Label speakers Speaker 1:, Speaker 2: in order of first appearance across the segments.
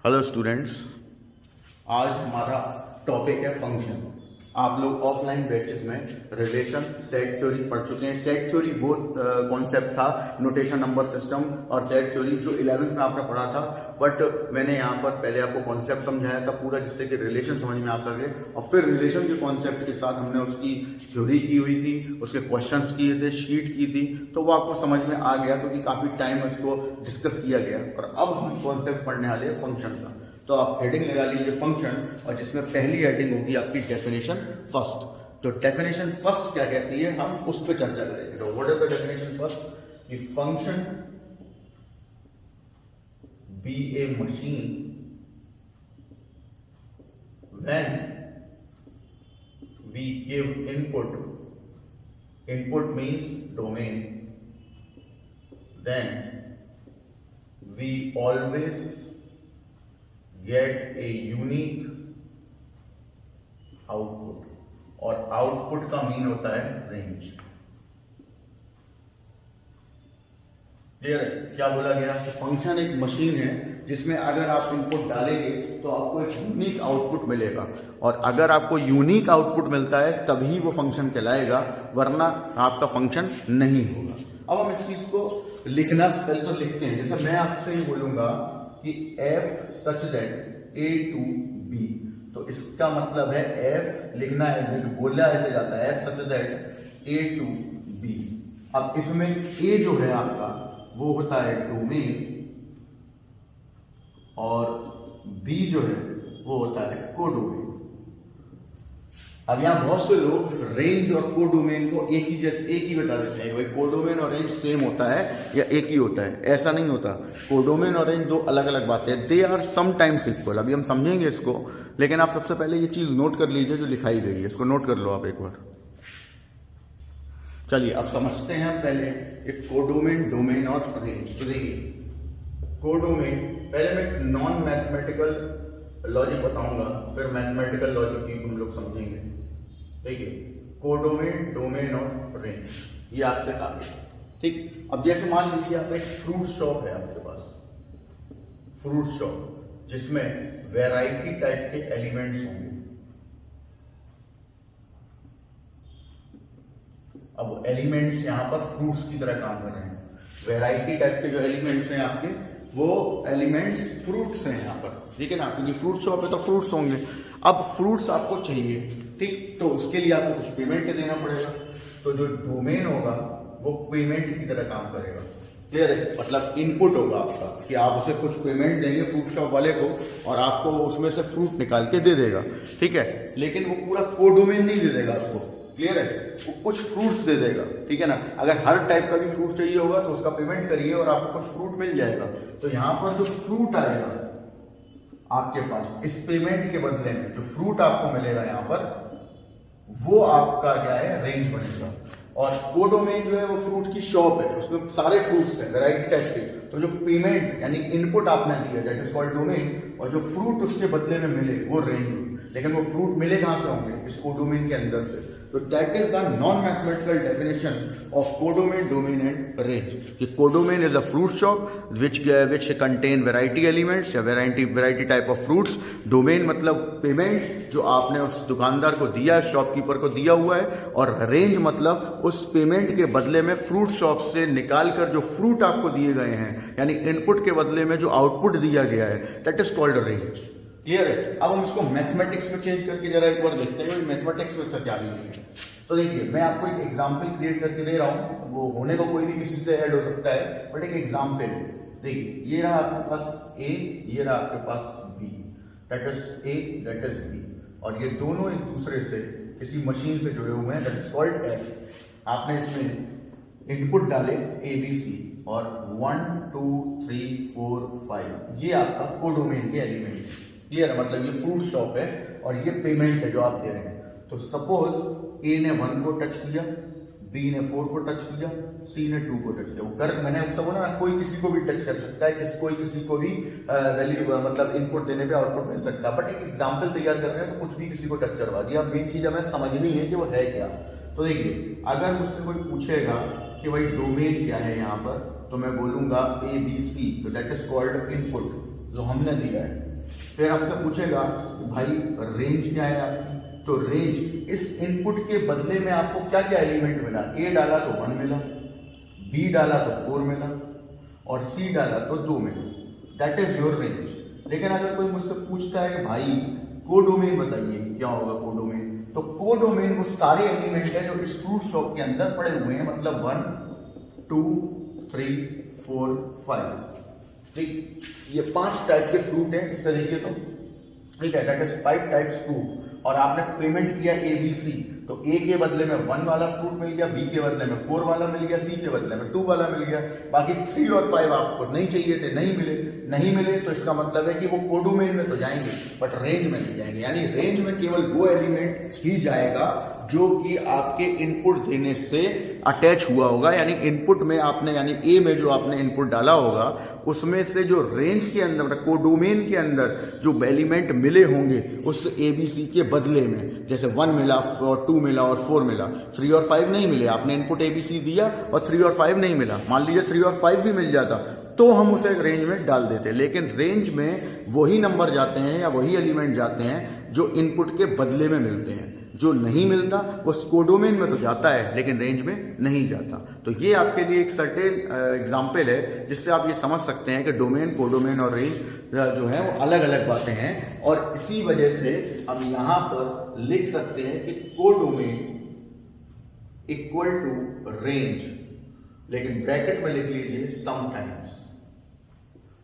Speaker 1: Hello students, आज हमारा topic है फंक्शन। आप लोग ऑफलाइन बैचेस में रिलेशन सेट थ्योरी पढ़ चुके हैं। सेट थ्योरी वो कॉन्सेप्ट था, नोटेशन नंबर सिस्टम और सेट थ्योरी जो 11th में आपने पढ़ा था। बट मैंने यहाँ पर पहले आपको कॉन्सेप्ट समझाया था पूरा, जिससे कि रिलेशन समझ में आ सके, और फिर रिलेशन के कॉन्सेप्ट के साथ हमने उसकी थ्योरी की हुई थी, उसके क्वेश्चंस किए थे, शीट की थी, तो वो आपको समझ में आ गया क्योंकि काफी टाइम उसको डिस्कस किया गया। और अब हम कॉन्सेप्ट पढ़ने वाले हैं फंक्शन का। तो आप हेडिंग लगा लीजिए फंक्शन, और जिसमें पहली हेडिंग होगी आपकी डेफिनेशन फर्स्ट। तो डेफिनेशन फर्स्ट क्या कहती है, हम उस पर चर्चा करेंगे। तो what is the definition first? कि function be a machine when we give input means domain, then we always get a unique output, और आउटपुट का मीन होता है रेंज। क्लियर है? क्या बोला गया? फंक्शन एक मशीन है जिसमें अगर आप इनपुट डालेंगे तो आपको एक यूनिक आउटपुट मिलेगा, और अगर आपको यूनिक आउटपुट मिलता है तभी वो फंक्शन कहलाएगा, वरना आपका फंक्शन नहीं होगा। अब हम इस चीज को लिखना पहले तो लिखते हैं। जैसे मैं आपसे ही बोलूंगा कि f such that a to b, तो इसका मतलब है f लिखना है, बोला ऐसे जाता है f such that a to b। अब इसमें a जो है आपका वो होता है डोमेन, और b जो है वो होता है कोडोमेन। अब यहां बहुत से लोग रेंज और कोडोमेन को एक ही बता देते हैं, भाई कोडोमेन और रेंज सेम होता है या एक ही होता है। ऐसा नहीं होता, कोडोमेन और रेंज दो अलग अलग बातें हैं। They are sometimes equal. अभी हम समझेंगे इसको, लेकिन आप सबसे पहले ये चीज नोट कर लीजिए जो लिखाई गई है, इसको नोट कर लो आप एक बार। चलिए अब समझते हैं हम पहले एक कोडोमेन, डोमेन और रेंज। तो देखिए कोडोमेन, पहले मैं नॉन मैथमेटिकल लॉजिक बताऊंगा, फिर मैथमेटिकल लॉजिक की हम लोग समझेंगे। देखिए कोडोमेन, डोमेन और रेंज, ये आपसे कहा गया, ठीक। अब जैसे मान लीजिए आप एक फ्रूट शॉप है आपके पास, फ्रूट शॉप जिसमें वैरायटी टाइप के एलिमेंट्स होंगे। अब एलिमेंट्स यहां पर फ्रूट्स की तरह काम कर रहे हैं। वैरायटी टाइप के जो एलिमेंट्स हैं आपके, वो एलिमेंट्स फ्रूट्स हैं यहाँ पर, ठीक है ना, क्योंकि फ्रूट शॉप है तो फ्रूट्स होंगे। अब फ्रूट्स आपको चाहिए, ठीक, तो उसके लिए आपको कुछ पेमेंट देना पड़ेगा। तो जो डोमेन होगा वो पेमेंट की तरह काम करेगा। क्लियर है? मतलब इनपुट होगा आपका कि आप उसे कुछ पेमेंट देंगे फ्रूट शॉप वाले को, और आपको उसमें से फ्रूट निकाल के दे देगा, ठीक है। लेकिन वो पूरा कोडोमेन नहीं दे देगा आपको, क्लियर है, वो कुछ फ्रूट्स दे देगा, ठीक है ना। अगर हर टाइप का भी फ्रूट चाहिए होगा तो उसका पेमेंट करिए और आपको कुछ फ्रूट मिल जाएगा। तो यहां पर जो फ्रूट आएगा आपके पास, इस पेमेंट के बदले में जो फ्रूट आपको मिलेगा यहां पर, वो आपका क्या है, रेंज बनेगा। और कोडोमेन जो है वो फ्रूट की शॉप है, उसमें सारे फ्रूट्स हैं वैरायटी टाइप के। तो जो पेमेंट यानी इनपुट आपने दिया दैट इज कॉल्ड डोमेन, और जो फ्रूट उसके बदले में मिले वो रेंज हुई। लेकिन वो फ्रूट मिले कहां से होंगे? इस कोडोमेन के अंदर से। तो that is the non mathematical definition of codomain, domain and range. Codomain is a fruit shop which contain variety elements या variety type of fruits. Domain मतलब पेमेंट जो आपने उस दुकानदार को दिया है, शॉपकीपर को दिया हुआ है, और रेंज मतलब उस पेमेंट के बदले में फ्रूट शॉप से निकाल कर जो फ्रूट आपको दिए गए हैं, यानी इनपुट के बदले में जो आउटपुट दिया गया है, that is called range. Clear है? अब हम इसको मैथमेटिक्स में चेंज करके जरा एक बार देखते हैं मैथमेटिक्स में सर क्या भी नहीं है। तो देखिए मैं आपको एक एग्जांपल क्रिएट करके दे रहा हूं, वो होने को कोई भी किसी से ऐड हो सकता है, बट एक एग्जांपल। देखिए ये रहा आपके पास ए, ये रहा आपके पास B, that is A, that is B, और ये दोनों एक दूसरे से किसी मशीन से जुड़े हुए हैं, दैट इज कॉल्ड एफ। आपने इसमें इनपुट डाले ए बी सी, और 1 2 3 4 5 ये आपका कोडोमेन के एलिमेंट है। क्लियर है? मतलब ये फ्रूट शॉप है और ये पेमेंट है जो आप दे रहे हैं। तो सपोज ए ने 1 को टच किया, बी ने 4 को टच किया, सी ने 2 को टच किया। वो कर मैंने आपसे बोला ना, कोई किसी को भी टच कर सकता है, कोई किसी को भी वैल्यू मतलब इनपुट देने पे आउटपुट मिल सकता है। बट एक एग्जांपल तैयार कर रहे हैं तो कुछ भी किसी को टच करवा दिया। मेन चीज हमें समझनी है कि वो है क्या। तो देखिए अगर मुझसे कोई पूछेगा कि भाई डोमेन क्या है यहाँ पर, तो मैं बोलूंगा ए बी सी, तो दैट इज कॉल्ड इनपुट जो हमने दिया है। फिर आपसे पूछेगा भाई रेंज क्या है आपकी, तो रेंज इस इनपुट के बदले में आपको क्या क्या एलिमेंट मिला, ए डाला तो 1 मिला, बी डाला तो 4 मिला और सी डाला तो 2 मिला, दैट इज योर रेंज। लेकिन अगर कोई मुझसे पूछता है कि भाई कोडोमेन बताइए क्या होगा कोडोमेन, तो कोडोमेन वो सारे एलिमेंट है जो इस फ्रूट शॉप के अंदर पड़े हुए हैं, मतलब 1 2 3 4 5, ठीक, ये 5 टाइप के फ्रूट है इस तरीके तो, ठीक है, दैट इज 5 टाइप्स फ्रूट। और आपने पेमेंट किया ABC, तो A के बदले में 1 वाला फ्रूट मिल गया, B के बदले में 4 वाला मिल गया, C के बदले में 2 वाला मिल गया, बाकी 3 और 5 आपको नहीं चाहिए थे, नहीं मिले तो इसका मतलब है कि वो कोडोमेन में तो जाएंगे बट रेंज में नहीं जाएंगे। यानी रेंज में केवल वो एलिमेंट ही जाएगा जो कि आपके इनपुट देने से अटैच हुआ होगा, यानी इनपुट में आपने, यानी ए में जो आपने इनपुट डाला होगा उसमें से जो रेंज के अंदर, मतलब कोडोमेन के अंदर जो एलिमेंट मिले होंगे उस ABC के बदले में, जैसे 1 मिला और 2 मिला और 4 मिला, 3 और 5 नहीं मिले, आपने इनपुट ABC दिया और 3 और 5 नहीं मिला, मान लीजिए 3 और 5 भी मिल जाता तो हम उसे रेंज में डाल देते। लेकिन रेंज में वही नंबर जाते हैं या वही एलिमेंट जाते हैं जो इनपुट के बदले में मिलते हैं, जो नहीं मिलता वो कोडोमेन में तो जाता है लेकिन रेंज में नहीं जाता। तो ये आपके लिए एक सर्टेन एग्जाम्पल है जिससे आप ये समझ सकते हैं कि डोमेन, कोडोमेन और रेंज जो है वो अलग अलग बातें हैं। और इसी वजह से हम यहां पर लिख सकते हैं कि कोडोमेन इक्वल टू रेंज, लेकिन ब्रैकेट में लिख लीजिए समटाइम्स,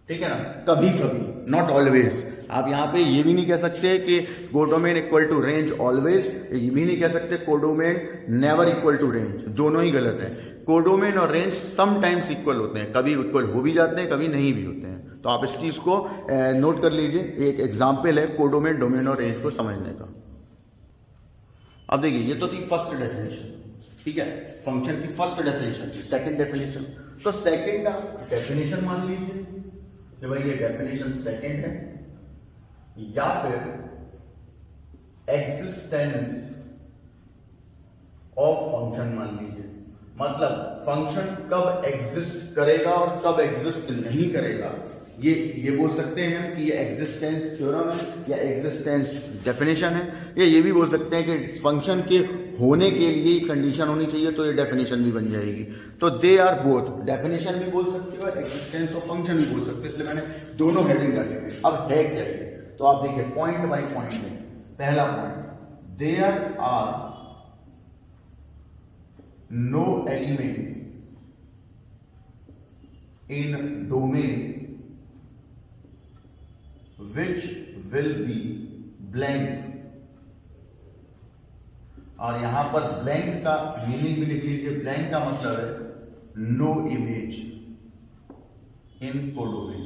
Speaker 1: ठीक है ना, कभी कभी, नॉट ऑलवेज। आप यहां पे ये भी नहीं कह सकते कि codomain equal to range always, ये भी नहीं कह सकते codomain never equal to range, दोनों ही गलत है। कोडोमेन और रेंज समटाइम्स इक्वल होते हैं, कभी इक्वल हो भी जाते हैं, कभी नहीं भी होते हैं। तो आप इस चीज को नोट कर लीजिए, एक एग्जाम्पल है कोडोमेन, डोमेन और रेंज को समझने का। अब देखिए, ये तो थी फर्स्ट डेफिनेशन, ठीक है, फंक्शन की फर्स्ट डेफिनेशन थी। सेकंड डेफिनेशन, तो सेकंड आप डेफिनेशन मान लीजिए कि भाई ये डेफिनेशन सेकंड है, या फिर एग्जिस्टेंस ऑफ फंक्शन मान लीजिए, मतलब फंक्शन कब एग्जिस्ट करेगा और कब एग्जिस्ट नहीं करेगा, ये बोल सकते हैं कि ये एग्जिस्टेंस थ्योरम है या एग्जिस्टेंस डेफिनेशन है, या ये भी बोल सकते हैं कि फंक्शन के होने के लिए कंडीशन होनी चाहिए, तो ये डेफिनेशन भी बन जाएगी। तो दे आर बोथ, डेफिनेशन भी बोल सकते हो, एग्जिस्टेंस ऑफ फंक्शन भी बोल सकते हो, इसलिए मैंने दोनों हेडिंग डाले हैं। अब है क्या ये, तो आप देखिए पॉइंट बाय पॉइंट में। पहला point, there are no element in domain which will be blank, और यहां पर ब्लैंक का मीनिंग भी लिख लीजिए। ब्लैंक का मतलब है नो इमेज इन कोडोमेन,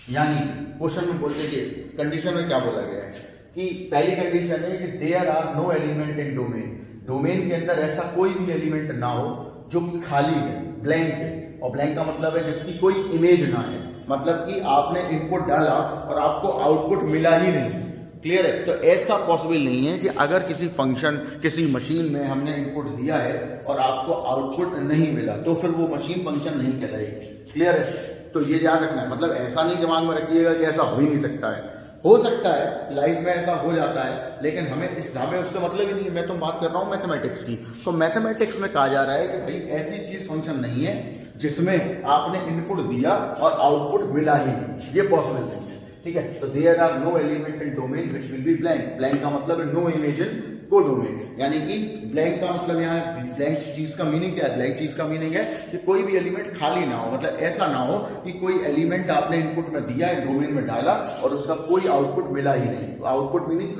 Speaker 1: यानी क्वेश्चन में बोलते हैं, कंडीशन में क्या बोला गया है कि पहली कंडीशन है कि there are no element in domain, domain के अंदर ऐसा कोई भी एलिमेंट ना हो जो खाली है, ब्लैंक है। और ब्लैंक का मतलब है जिसकी कोई इमेज ना है, मतलब कि आपने इनपुट डाला और आपको आउटपुट मिला ही नहीं। क्लियर है? तो ऐसा पॉसिबल नहीं है कि अगर किसी फंक्शन, किसी मशीन में हमने इनपुट दिया है और आपको आउटपुट नहीं मिला तो फिर वो मशीन फंक्शन नहीं कहलाएगी। क्लियर है? तो ये ध्यान रखना है, मतलब ऐसा नहीं दिमाग में रखिएगा कि ऐसा हो ही नहीं सकता है। हो सकता है, लाइफ में ऐसा हो जाता है, लेकिन हमें उससे मतलब ही नहीं है। मैं तो बात कर रहा हूं मैथमेटिक्स की। तो मैथमेटिक्स में कहा जा रहा है कि भाई ऐसी चीज फंक्शन नहीं है जिसमें आपने इनपुट दिया और आउटपुट मिला ही नहीं, ये पॉसिबल नहीं है। ठीक है? तो there are no element in domain which will be blank. Blank का मतलब है नो इमेज इन कोडोमेन, यानी कि ब्लैंक का मतलब यहाँ ब्लैंक चीज का मीनिंग क्या है? ब्लैंक चीज का मीनिंग है कि कोई भी एलिमेंट खाली ना हो, मतलब ऐसा ना हो कि कोई एलिमेंट आपने इनपुट में दिया है, डोमेन में डाला और't उसका कोई आउटपुट मिला ही नहीं। तो आउटपुट मीनिंग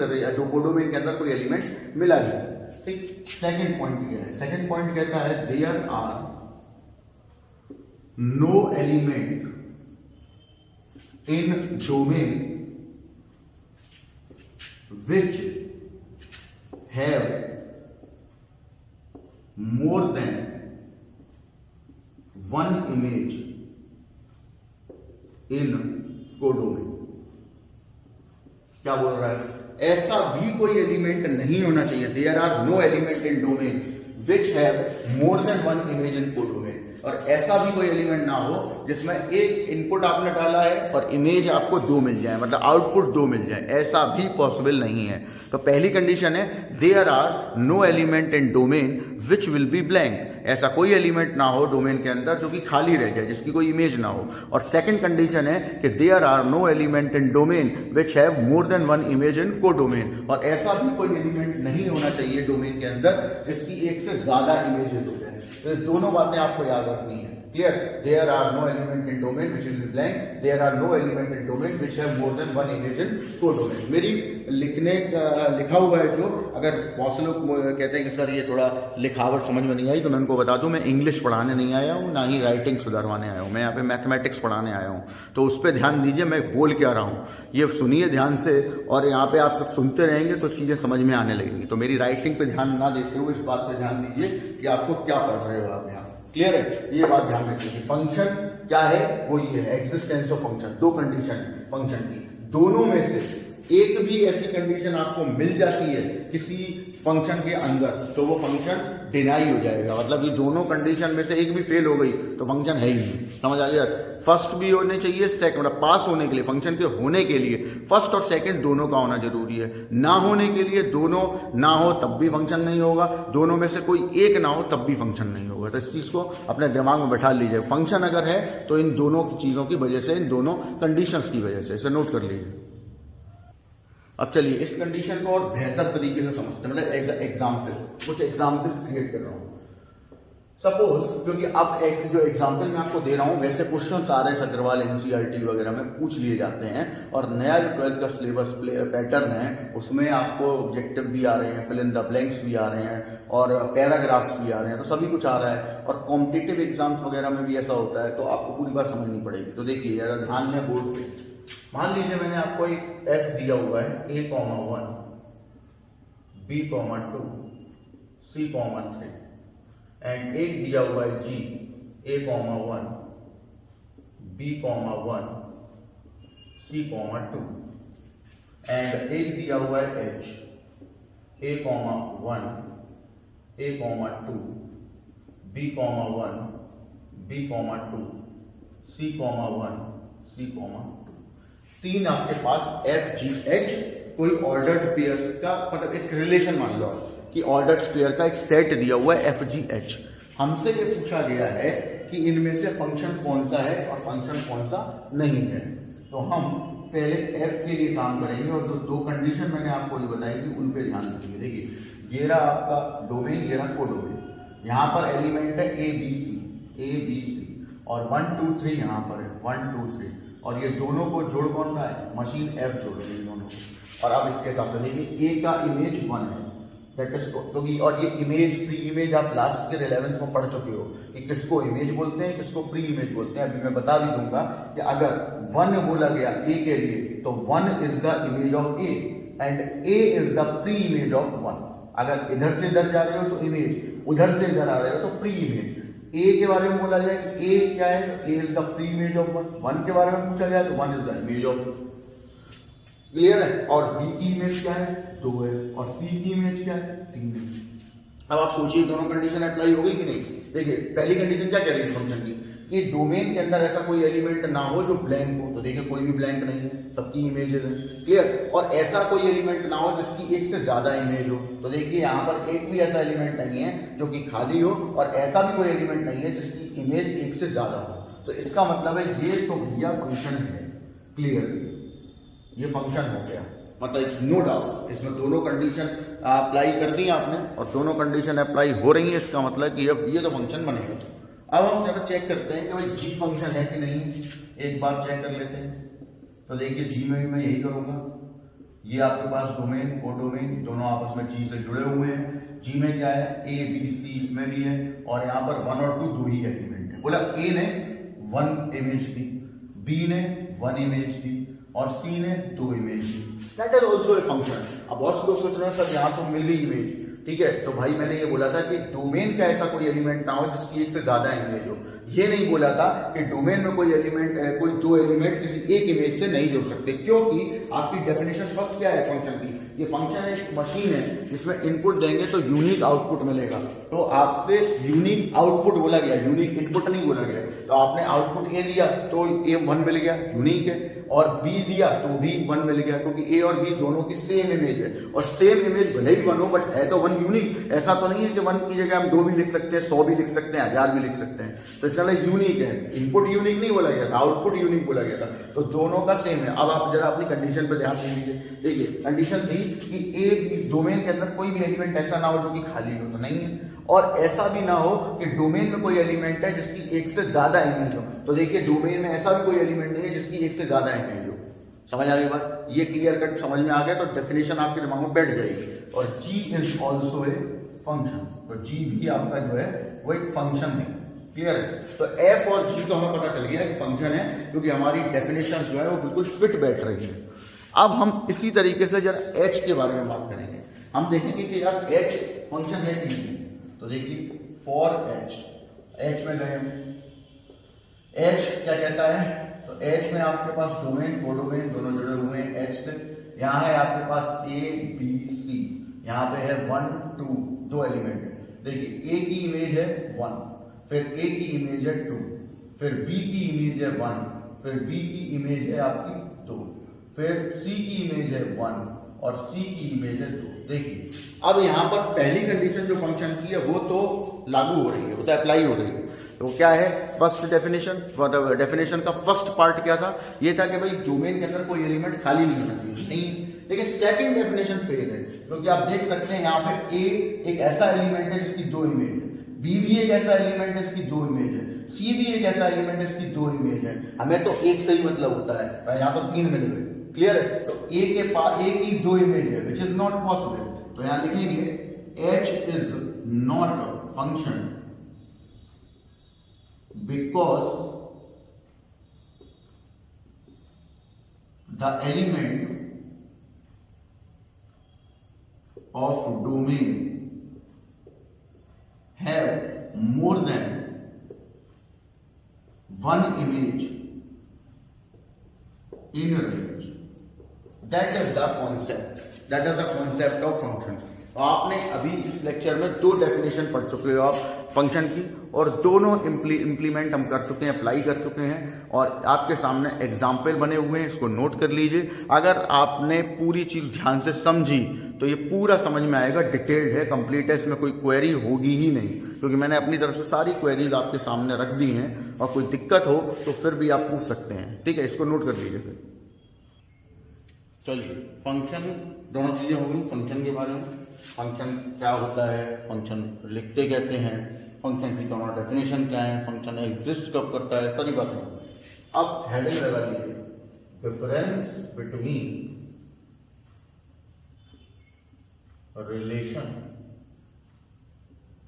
Speaker 1: कोडोमेन के अंदर कोई एलिमेंट मिला ही नहीं। ठीक? सेकेंड पॉइंट क्या है? सेकेंड पॉइंट कहता है there are no element in domain which have more than one image in codomain। क्या बोल रहा है? ऐसा भी कोई एलिमेंट नहीं होना चाहिए। There are no element in domain which have more than one image in codomain. और ऐसा भी कोई एलिमेंट ना हो जिसमें एक इनपुट आपने डाला है और इमेज आपको 2 मिल जाए, मतलब आउटपुट 2 मिल जाए, ऐसा भी पॉसिबल नहीं है। तो पहली कंडीशन है there are no element in domain which will be blank, ऐसा कोई एलिमेंट ना हो डोमेन के अंदर जो कि खाली रह जाए, जिसकी कोई इमेज ना हो। और सेकंड कंडीशन है कि there are no element in domain which have more than 1 image in codomain, और ऐसा भी कोई एलिमेंट नहीं होना चाहिए डोमेन के अंदर जिसकी एक से ज्यादा इमेजेस हो जाए। तो दोनों बातें आपको याद रखनी है। Clear? There are no element in domain which will be blank, there are no element in domain which have more than 1 image in codomain. मेरी लिखा हुआ है जो, अगर बहुत से लोग कहते हैं कि सर ये थोड़ा लिखावट समझ में नहीं आई, तो मैं उनको बता दूं मैं इंग्लिश पढ़ाने नहीं आया हूं, ना ही राइटिंग सुधारवाने आया हूं, मैं यहाँ पे मैथमेटिक्स पढ़ाने आया हूं। तो उस पर ध्यान दीजिए मैं बोल क्या रहा हूं, ये सुनिए ध्यान से, और यहाँ पे आप सब सुनते रहेंगे तो चीजें समझ में आने लगेंगी। तो मेरी राइटिंग पे ध्यान ना देते हुए इस बात पे ध्यान दीजिए कि आपको क्या पढ़ रहे हो आप यहाँ। क्लियर है? ये बात ध्यान रखिए। फंक्शन क्या है? वो ये है एग्जिस्टेंस ऑफ फंक्शन। दो कंडीशन है फंक्शन की, दोनों में से एक भी ऐसी कंडीशन आपको मिल जाती है किसी फंक्शन के अंदर तो वो फंक्शन डिनाई हो जाएगा। मतलब ये दोनों कंडीशन में से एक भी फेल हो गई तो फंक्शन है ही नहीं। समझ आ गया? फर्स्ट भी होने चाहिए, सेकंड, मतलब पास होने के लिए, फंक्शन के होने के लिए फर्स्ट और सेकंड दोनों का होना जरूरी है। ना होने के लिए दोनों ना हो तब भी फंक्शन नहीं होगा, दोनों में से कोई एक ना हो तब भी फंक्शन नहीं होगा। तो इस चीज को अपने दिमाग में बैठा लीजिए। फंक्शन अगर है तो इन दोनों चीजों की वजह से, इन दोनों कंडीशंस की वजह से, इसे नोट कर लीजिए। अब चलिए इस कंडीशन को और बेहतर तरीके से समझते हैं, मतलब एग्जाम्पल, कुछ एग्जाम्पल्स क्रिएट कर रहा हूं। सपोज, क्योंकि अब जो एग्जाम्पल मैं आपको दे रहा हूं वैसे क्वेश्चंस आ रहे हैं अग्रवाल एनसीईआरटी वगैरह में पूछ लिए जाते हैं, और नया जो 12th का सिलेबस पैटर्न है उसमें आपको ऑब्जेक्टिव भी आ रहे हैं, फिल इन द ब्लैंक्स भी आ रहे हैं, और पैराग्राफ्स भी आ रहे हैं, तो सभी कुछ आ रहा है। और कॉम्पिटिटिव एग्जाम्स वगैरह में भी ऐसा होता है, तो आपको पूरी बात समझनी पड़ेगी। तो देखिए जरा ध्यान में, बोर्ड पे मान लीजिए मैंने आपको एक एफ दिया हुआ है A,1, B,2, C,3 एंड एक दिया हुआ है G A,1, B,1, C,2 and एक दिया हुआ है H A,1, A,2, B,1, B,2, C,1, C,2। तीन आपके पास एफ जी एच कोई ऑर्डर्ड पेयर्स का, मतलब एक रिलेशन मान लो कि ऑर्डर्ड पेयर का एक सेट दिया हुआ है एफ जी एच। हमसे ये पूछा गया है कि इनमें से फंक्शन कौन सा है और फंक्शन कौन सा नहीं है। तो हम पहले एफ के लिए काम करेंगे, और जो दो कंडीशन मैंने आपको ये बताई थी उन पे ध्यान दीजिए। देखिए ये रहा आपका डोमेन, ये रहा कोडोमेन। यहाँ पर एलिमेंट है ए बी सी, और 1 2 3 यहाँ पर है 1 2 3, और ये दोनों को जोड़ कौन रहा है? मशीन एफ जोड़ रही है दोनों को। और अब इसके साथ देखिए ए का इमेज 1 है, दैट इज, क्योंकि और ये इमेज प्री इमेज आप लास्ट के 11th में पढ़ चुके हो कि किसको इमेज बोलते हैं, किसको प्री इमेज बोलते हैं। अभी मैं बता भी दूंगा कि अगर 1 बोला गया ए के लिए तो 1 is the image of A and A is the pre image of 1। अगर इधर से इधर जा रहे हो तो इमेज, उधर से इधर आ रहे हो तो प्री इमेज। ए के बारे में बोला जाए कि ए क्या है, A is the pre image of 1 के बारे में पूछा जाए तो 1 is the image of. Clear है? और बी की इमेज क्या है? 2 है, और सी की इमेज क्या है? 3 है। अब आप सोचिए दोनों कंडीशन अप्लाई हो गई कि नहीं? देखिए पहली कंडीशन क्या कह रही है फंक्शन की, कि डोमेन के अंदर ऐसा कोई एलिमेंट ना हो जो ब्लैंक हो। तो देखिए कोई भी ब्लैंक नहीं है, सबकी इमेजेस हैं। क्लियर? और ऐसा कोई एलिमेंट ना हो जिसकी एक से ज्यादा इमेज हो। तो देखिए यहाँ पर एक भी ऐसा एलिमेंट नहीं है जो कि खाली हो, और ऐसा भी कोई एलिमेंट नहीं है जिसकी इमेज एक से ज्यादा हो। तो इसका मतलब है ये तो भैया फंक्शन है। क्लियर? ये फंक्शन हो गया, मतलब नो डाउट इसमें दोनों कंडीशन अप्लाई कर दी आपने, और दोनों कंडीशन अप्लाई हो रही है। इसका मतलब कि अब ये तो फंक्शन बनेगा। अब हम जरा चेक करते हैं कि भाई जी फंक्शन है कि नहीं, एक बार चेक कर लेते हैं। तो देखिए जी में भी मैं यही करूंगा। ये आपके पास डोमेन कोडोमेन दोनों आपस में जी से जुड़े हुए हैं। जी में क्या है? ए बी सी इसमें भी है, और यहाँ पर 1 और 2 दो ही एलिमेंट है। बोला ए ने 1 इमेज दी, बी ने 1 इमेज दी, और सी ने 2 image the. That is also a function. अब बहुत से लोग सोच रहे हैं सर यहाँ तो मिल गई इमेज, ठीक है। तो भाई मैंने ये बोला था कि डोमेन का ऐसा कोई एलिमेंट ना हो जिसकी एक से ज्यादा इमेज हो। ये नहीं बोला था कि डोमेन में कोई एलिमेंट है, कोई दो एलिमेंट किसी एक इमेज से नहीं जोड़ सकते, क्योंकि आपकी डेफिनेशन फर्स्ट क्या है फंक्शन की, ये फंक्शन एक मशीन है जिसमें इनपुट देंगे तो यूनिक आउटपुट मिलेगा। तो आपसे यूनिक आउटपुट बोला गया, यूनिक इनपुट नहीं बोला गया। तो आपने आउटपुट ए लिया तो ए 1 मिल गया, यूनिक है, और बी लिया तो भी 1 मिल गया, क्योंकि ए और बी दोनों की सेम इमेज है, और सेम इमेज भले ही 1 हो बट है तो 1 यूनिक। ऐसा तो नहीं है कि 1 की जगह हम 2 भी लिख सकते हैं, 100 भी लिख सकते हैं, 1000 भी लिख सकते हैं। तो इसका मतलब यूनिक है, इनपुट यूनिक नहीं बोला गया था, आउटपुट यूनिक बोला गया था। तो दोनों का सेम है। अब आप जरा अपनी कंडीशन पे ध्यान दे लीजिए। देखिए कंडीशन थी कि ए डोमेन के अंदर कोई भी एलिमेंट ऐसा ना हो जो कि खाली हो, तो नहीं है, और ऐसा भी ना हो कि डोमेन में कोई एलिमेंट है जिसकी एक से ज्यादा इमेज हो। तो देखिए डोमेन में ऐसा भी कोई एलिमेंट नहीं है जिसकी एक से ज्यादा इमेज हो। समझ आ गई बात? ये क्लियर कट समझ में आ गया, तो डेफिनेशन आपके दिमाग में बैठ जाएगी। और जी इज ऑल्सो ए फंक्शन, तो जी भी आपका जो है वो एक फंक्शन है। क्लियर है? तो एफ और जी तो हमें पता चल गया कि फंक्शन है, क्योंकि हमारी डेफिनेशन जो है वो बिल्कुल फिट बैठ रही है। अब हम इसी तरीके से जरा एच के बारे में बात करेंगे। हम देखेंगे कि यार एच फंक्शन है कि नहीं। तो देखिए फॉर एच में गए हम, एच क्या कहता है, तो एच में आपके पास डोमेन कोडोमेन दोनों जुड़े हुए हैं एच से। यहां है आपके पास ए बी सी, यहां पे है 1 2 दो एलिमेंट है। देखिए ए की इमेज है 1, फिर ए की इमेज है 2, फिर बी की इमेज है 1, फिर बी की इमेज है आपकी 2, फिर सी की इमेज है 1 और सी की इमेज है 2। देखिए अब यहां पर पहली कंडीशन जो फंक्शन की है वो तो लागू हो रही है, वो तो अप्लाई हो रही है। तो क्या है फर्स्ट डेफिनेशन, डेफिनेशन का फर्स्ट पार्ट क्या था, ये था कि भाई डोमेन के अंदर कोई एलिमेंट खाली नहीं होना चाहिए, नहीं। लेकिन सेकंड डेफिनेशन फेल है, क्योंकि आप देख सकते हैं यहाँ पे ए एक ऐसा एलिमेंट है जिसकी 2 इमेज है, बी भी एक ऐसा एलिमेंट है इसकी 2 इमेज है, सी भी एक ऐसा एलिमेंट है इसकी 2 इमेज है। हमें तो एक से ही मतलब होता है, यहाँ तो 3 मिल गए। क्लियर है? तो ए के पास ए की 2 इमेज है, विच इज नॉट पॉसिबल। तो यहां लिखेंगे H is not a function because the element of domain have more than 1 image in range. That is the concept. That is the concept of function. तो आपने अभी इस लेक्चर में 2 definition पढ़ चुके हो आप फंक्शन की, और दोनों इंप्लीमेंट हम कर चुके हैं, अप्लाई कर चुके हैं, और आपके सामने एग्जाम्पल बने हुए हैं, इसको नोट कर लीजिए। अगर आपने पूरी चीज ध्यान से समझी तो ये पूरा समझ में आएगा, डिटेल्ड है, कंप्लीट है, इसमें कोई क्वेरी होगी ही नहीं, क्योंकि मैंने अपनी तरफ से सारी क्वेरीज आपके सामने रख दी हैं, और कोई दिक्कत हो तो फिर भी आप पूछ सकते हैं। ठीक है, इसको नोट कर लीजिए फिर। चलिए फंक्शन, दोनों चीजें हो गई फंक्शन के बारे में। फंक्शन क्या होता है, फंक्शन लिखते कहते हैं, फंक्शन की दोनों डेफिनेशन क्या है, फंक्शन एग्जिस्ट कब करता है, सारी बातें। अब हेडिंग लगा लीजिए, difference between relation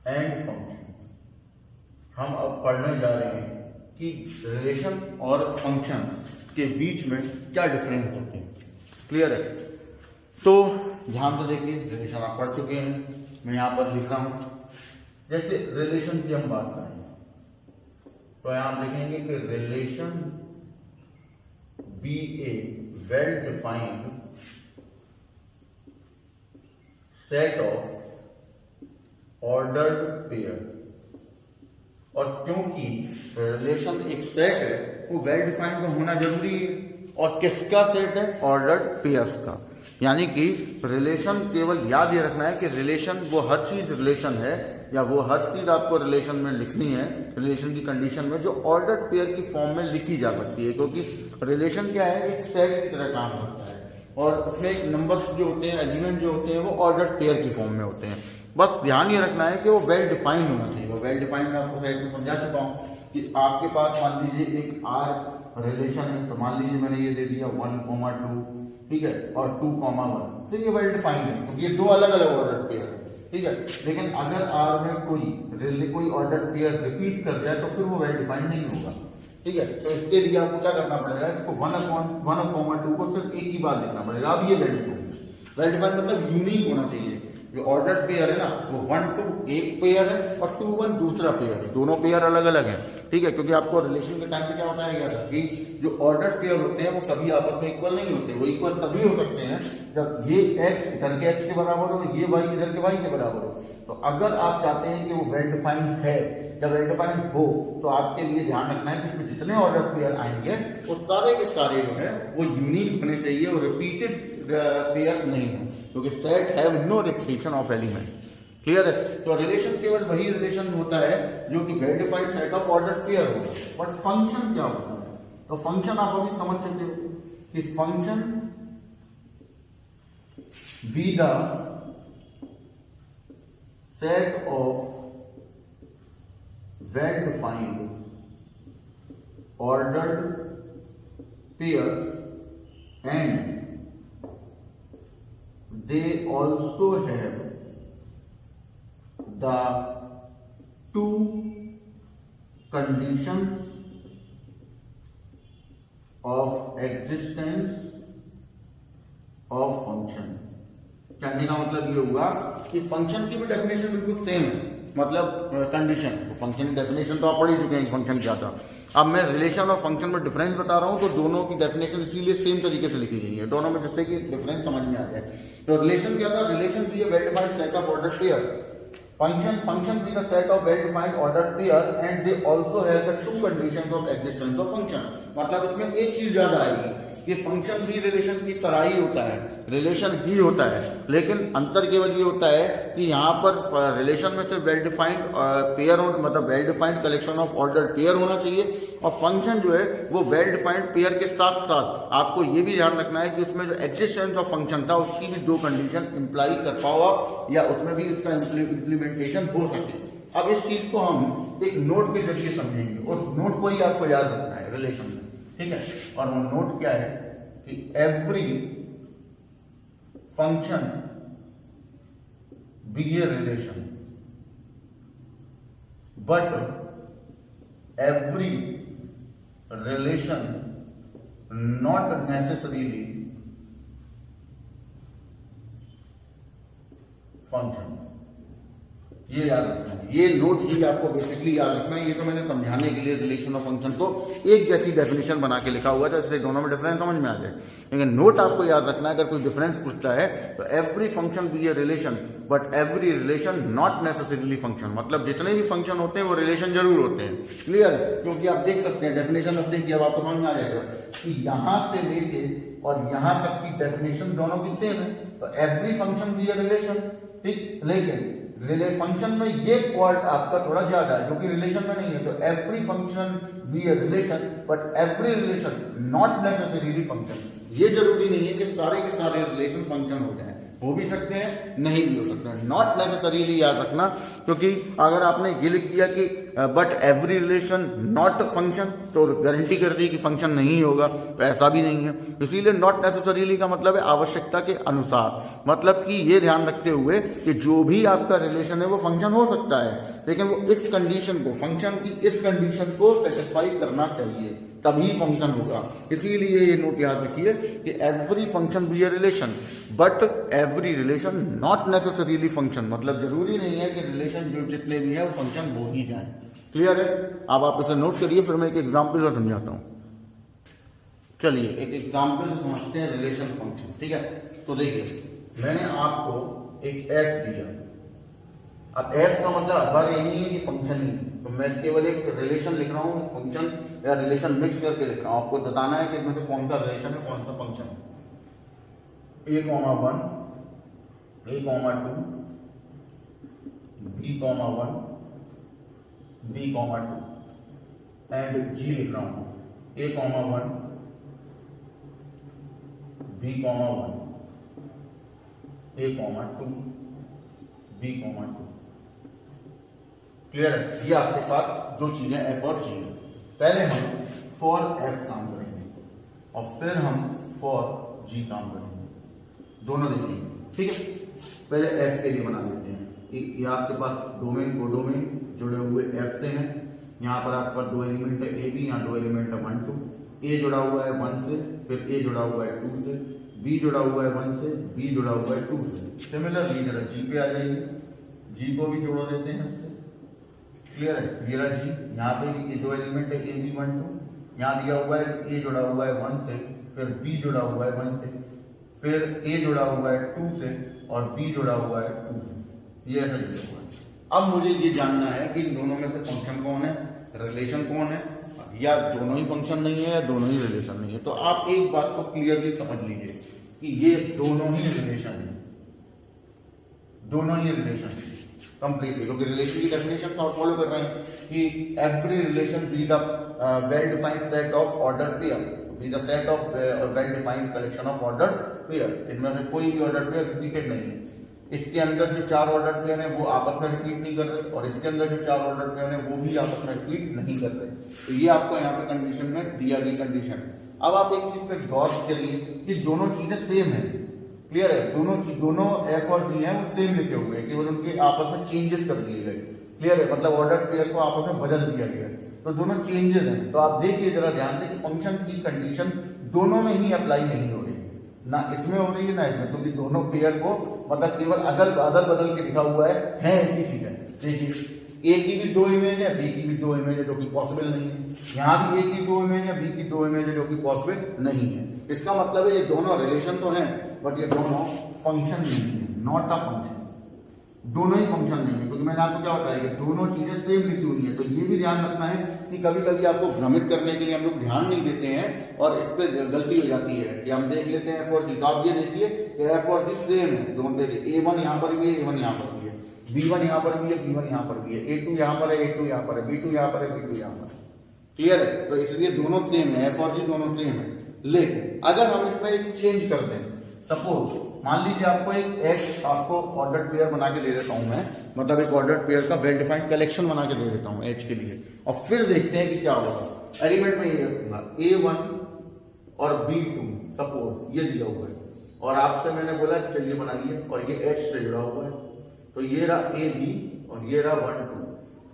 Speaker 1: and function. हम अब पढ़ने जा रहे हैं कि रिलेशन और फंक्शन के बीच में क्या डिफरेंस होते हैं। क्लियर है? तो ध्यान से देखिए, रिलेशन आप पढ़ चुके हैं, मैं यहां पर लिख रहा हूं। जैसे रिलेशन की हम बात करें तो यहां आप लिखेंगे कि relation be a well defined set of ordered pair. और क्योंकि रिलेशन एक सेट है, वो वेल डिफाइंड तो होना जरूरी है। और किसका सेट है? ऑर्डर्ड पेयर्स का। यानी कि रिलेशन केवल याद ये रखना है कि रिलेशन वो हर चीज रिलेशन है, या वो हर चीज आपको रिलेशन में लिखनी है, रिलेशन की कंडीशन में, जो ऑर्डर्ड पेयर की फॉर्म में लिखी जा सकती है। क्योंकि रिलेशन क्या है, एक सेट की तरह काम करता है, और उसमें एक नंबर्स जो होते हैं, एलिमेंट जो होते हैं, वो ऑर्डर्ड पेयर की फॉर्म में होते हैं। बस ध्यान ये रखना है कि वो वेल डिफाइंड होना चाहिए। वेल डिफाइंड मैं आपको साइड में समझा चुका हूँ कि आपके पास मान लीजिए एक आर रिलेशन है, तो मान लीजिए मैंने ये दे दिया 1,2, ठीक है, और 2,1, तो ये वेल डिफाइंड है, क्योंकि ये 2 अलग अलग ऑर्डर पेयर है। ठीक है, लेकिन अगर आर में कोई ऑर्डर पेयर रिपीट कर जाए तो फिर वो वेल डिफाइंड नहीं होगा। ठीक है, तो इसके लिए आपको क्या करना पड़ेगा, इसको 1,2 को सिर्फ एक ही बार लिखना पड़ेगा। अब ये वेल डिफाइंड मतलब यूनिक होना चाहिए। जो ऑर्डर्ड पेयर है ना वो 1 2 एक पेयर है और 2 1 दूसरा पेयर है, दोनों पेयर अलग अलग हैं, ठीक है। क्योंकि आपको रिलेशन के टाइम पे क्या बताया गया था कि जो ऑर्डर्ड पेयर होते हैं वो कभी आपस में इक्वल नहीं होते, वो इक्वल तभी हो सकते हैं जब ये x इधर के x के बराबर हो, ये y इधर के y के बराबर हो। तो अगर आप चाहते हैं कि वो वेल डिफाइंड है या वेल डिफाइंड हो तो आपके लिए ध्यान रखना है कि इसमें जितने ऑर्डर पेयर आएंगे वो सारे के सारे जो है वो यूनिक होने चाहिए और रिपीटेड पेयर्स नहीं हो, क्योंकि set have no repetition of element. Clear है। तो रिलेशन केवल वही रिलेशन होता है जो कि well defined set of order pair हो। बट फंक्शन क्या होता है? तो फंक्शन आप अभी समझ चुके हो कि function be the set of well defined ordered pair and they also have the two conditions of existence of function। कहने का मतलब ये हुआ कि फंक्शन की भी डेफिनेशन बिल्कुल सेम है, मतलब कंडीशन। फंक्शन की डेफिनेशन तो आप पढ़ ही चुके हैं फंक्शन क्या था। अब मैं रिलेशन और फंक्शन में डिफरेंस बता रहा हूं, तो दोनों की डेफिनेशन इसीलिए सेम तरीके से लिखी गई है दोनों में, जिससे कि डिफरेंस समझ में आ जाए। तो रिलेशन क्या था? रिलेशन भी well defined set of order pair. Function भी the set of well defined order pair and they also have the two conditions of existence of function. मतलब इसमें एक चीज ज्यादा आएगी कि फंक्शन भी रिलेशन की तरह ही होता है, रिलेशन ही होता है, लेकिन अंतर केवल ये होता है कि यहाँ पर रिलेशन में सिर्फ वेल डिफाइंड पेयर हो, मतलब well defined collection of order pair होना चाहिए, और फंक्शन जो है वो वेल डिफाइंड पेयर के साथ साथ आपको ये भी ध्यान रखना है कि उसमें जो एक्जिस्टेंस ऑफ फंक्शन था उसकी भी दो कंडीशन इंप्लाई कर पाओ आप, या उसमें भी उसका इम्प्लीमेंटेशन हो सके। अब इस चीज को हम एक नोट के जरिए समझेंगे, उस नोट को ही आपको याद रखना है रिलेशन में, ठीक है। और वो नोट क्या है कि every function be a relation but every relation not necessarily function. ये याद रखना है, ये नोट ही आपको बेसिकली याद रखना है। ये तो मैंने समझाने के लिए रिलेशन ऑफ फंक्शन को एक जैसी डेफिनेशन बना के लिखा हुआ है जिससे दोनों में डिफरेंस समझ में आ जाए, लेकिन नोट आपको याद रखना है अगर कोई डिफरेंस पूछता है तो every function be a relation but every relation not necessarily function. मतलब जितने भी फंक्शन होते हैं वो रिलेशन जरूर होते हैं। क्लियर? क्योंकि आप देख सकते हैं डेफिनेशन अब देखिए, अब आपको समझ में आ जाएगा कि यहां से लेके और यहां तक की डेफिनेशन दोनों की सेम है। तो every function be a relation, ठीक, लेकिन फंक्शन में ये वर्ड आपका थोड़ा ज्यादा है जो कि रिलेशन में नहीं है। तो every function be a relation but every relation not necessarily function. ये जरूरी नहीं है कि सारे के सारे रिलेशन फंक्शन हो जाए, हो भी सकते हैं, नहीं भी हो सकते हैं। नॉट नेसेसरीली याद रखना, क्योंकि अगर आपने ये लिख दिया कि but every relation not function तो गारंटी कर दी कि फंक्शन नहीं होगा, तो ऐसा भी नहीं है। इसीलिए नॉट नेसेसरीली का मतलब है आवश्यकता के अनुसार, मतलब कि ये ध्यान रखते हुए कि जो भी आपका रिलेशन है वो फंक्शन हो सकता है, लेकिन वो इस कंडीशन को, फंक्शन की इस कंडीशन को सेटिस्फाई करना चाहिए, तभी फंक्शन होगा। इसीलिए ये नोट याद रखिए कि every function be a relation but every relation not necessarily function. मतलब जरूरी नहीं है कि रिलेशन जो जितने भी है वो फंक्शन हो ही जाए। क्लियर है? अब आप इसे नोट करिए, फिर मैं एक एग्जाम्पल और समझाता हूं। चलिए एक एग्जाम्पल समझते हैं रिलेशन फंक्शन, ठीक है। तो देखिए मैंने आपको एक एफ दिया, अब एफ का मतलब हर बार यही है कि फंक्शन ही, तो मैं केवल एक रिलेशन लिख रहा हूँ, फंक्शन या रिलेशन मिक्स करके लिख रहा हूँ। आपको बताना है कि इसमें से कौन सा रिलेशन है कौन सा फंक्शन है। A, 1 A, 2 B, 1 B, 2 and G लिख रहा हूँ A, 1 B, 1 A, 2 B, 2। Clear है? ये आपके पास दो चीजें एफ और जी है। पहले हम फॉर एफ काम करेंगे और फिर हम फॉर जी काम करेंगे, दोनों देखेंगे, ठीक है। पहले एफ के लिए बना लेते हैं। ये आपके पास डोमेन को डोमेन जुड़े हुए एफ से हैं। यहाँ पर आपके पास दो एलिमेंट है ए बी, यहाँ दो एलिमेंट है 1 2। ए जुड़ा हुआ है 1 से, फिर ए जुड़ा हुआ है 2 से, बी जुड़ा हुआ है 1 से, बी जुड़ा हुआ है 2 से। सिमिलरली जरा जी पे आ जाइए, जी को भी जोड़ देते हैं इससे। क्लियर है, ये रहा जी। यहाँ पे ये दो एलिमेंट है ए बी 1 2, यहाँ दिया हुआ है कि ए जुड़ा हुआ है 1 से, फिर बी जुड़ा हुआ है 1 से, फिर ए जुड़ा हुआ है 2 से और बी जुड़ा हुआ है 2 से। ये ऐसा जुड़ा हुआ है। अब मुझे ये जानना है कि इन दोनों में से फंक्शन कौन है, रिलेशन कौन है, या दोनों ही फंक्शन नहीं है या दोनों ही रिलेशन नहीं है। तो आप एक बात को क्लियरली समझ लीजिए कि ये दोनों ही रिलेशन है, दोनों ही रिलेशन है कंप्लीटली, क्योंकि रिलेशन की डेफिनेशन तो फॉलो कर रहे हैं कि every relation be the well defined set of order pair, be the set of well defined collection of order pair. इनमें से कोई भी ऑर्डर पेयर रिपीटेड नहीं है। इसके अंदर जो 4 ऑर्डर पेयर है वो आपस में रिपीट नहीं कर रहे, और इसके अंदर जो 4 ऑर्डर पेयर है वो भी आपस में रिपीट नहीं कर रहे। तो ये आपको यहाँ पे कंडीशन में दिया गई कंडीशन। अब आप एक चीज पे गौर करिए कि दोनों चीजें सेम है। क्लियर है, दोनों एफ और जी है वो सेम लिखे हुए हैं, केवल उनके आपस में चेंजेस कर दिए गए। क्लियर है, मतलब ऑर्डर पेयर को आपस में बदल दिया गया, तो दोनों चेंजेस हैं। तो आप देखिए जरा ध्यान दें कि फंक्शन की कंडीशन दोनों में ही अप्लाई नहीं हो रही, ना इसमें हो रही है ना इसमें, क्योंकि दोनों पेयर को मतलब केवल अदल बदल के लिखा हुआ है एक ही चीज है। देखिए ए की भी 2 इमेज है, बी की भी 2 इमेज है, जो कि पॉसिबल नहीं है। यहाँ भी ए की 2 इमेज है, बी की 2 इमेज है, जो कि पॉसिबल नहीं है। इसका मतलब है ये दोनों रिलेशन तो हैं, बट ये दोनों फंक्शन नहीं है, नॉट अ फंक्शन। दोनों ही फंक्शन नहीं है, क्योंकि मैंने आपको क्या बताया कि दोनों चीजें सेम लिखी हुई है। तो ये भी ध्यान रखना है कि कभी कभी आपको भ्रमित करने के लिए हम लोग ध्यान नहीं देते हैं और इस पर गलती हो जाती है कि हम देख लेते हैं एफ और जी। तो आप ये देखिए कि एफ और जी सेम है दोनों पे, A1 यहाँ पर भी है, A1 यहाँ पर भी है, B1 यहाँ पर भी है, B1 यहाँ पर भी है, A2 यहाँ पर है, A2 यहाँ पर है, B2 यहाँ पर है, B2 यहाँ पर है। क्लियर है, तो इसलिए दोनों सेम है, एफ और जी दोनों सेम है। लेकिन अगर हम इसमें एक चेंज कर दें, सपोज मान लीजिए आपको एक एच आपको ऑर्डर पेयर बना के दे देता हूं मैं, मतलब एक ऑर्डर पेयर का वेल डिफाइंड कलेक्शन बना के दे देता हूं एच के लिए, और फिर देखते हैं कि क्या होगा। एलिमेंट में ये रखूंगा A1 और B2 सपोज ये दिया हुआ है, और आपसे मैंने बोला कि चलिए बनाइए, और ये एच से जुड़ा हुआ है। तो ये रहा AB और ये रहा 1 2,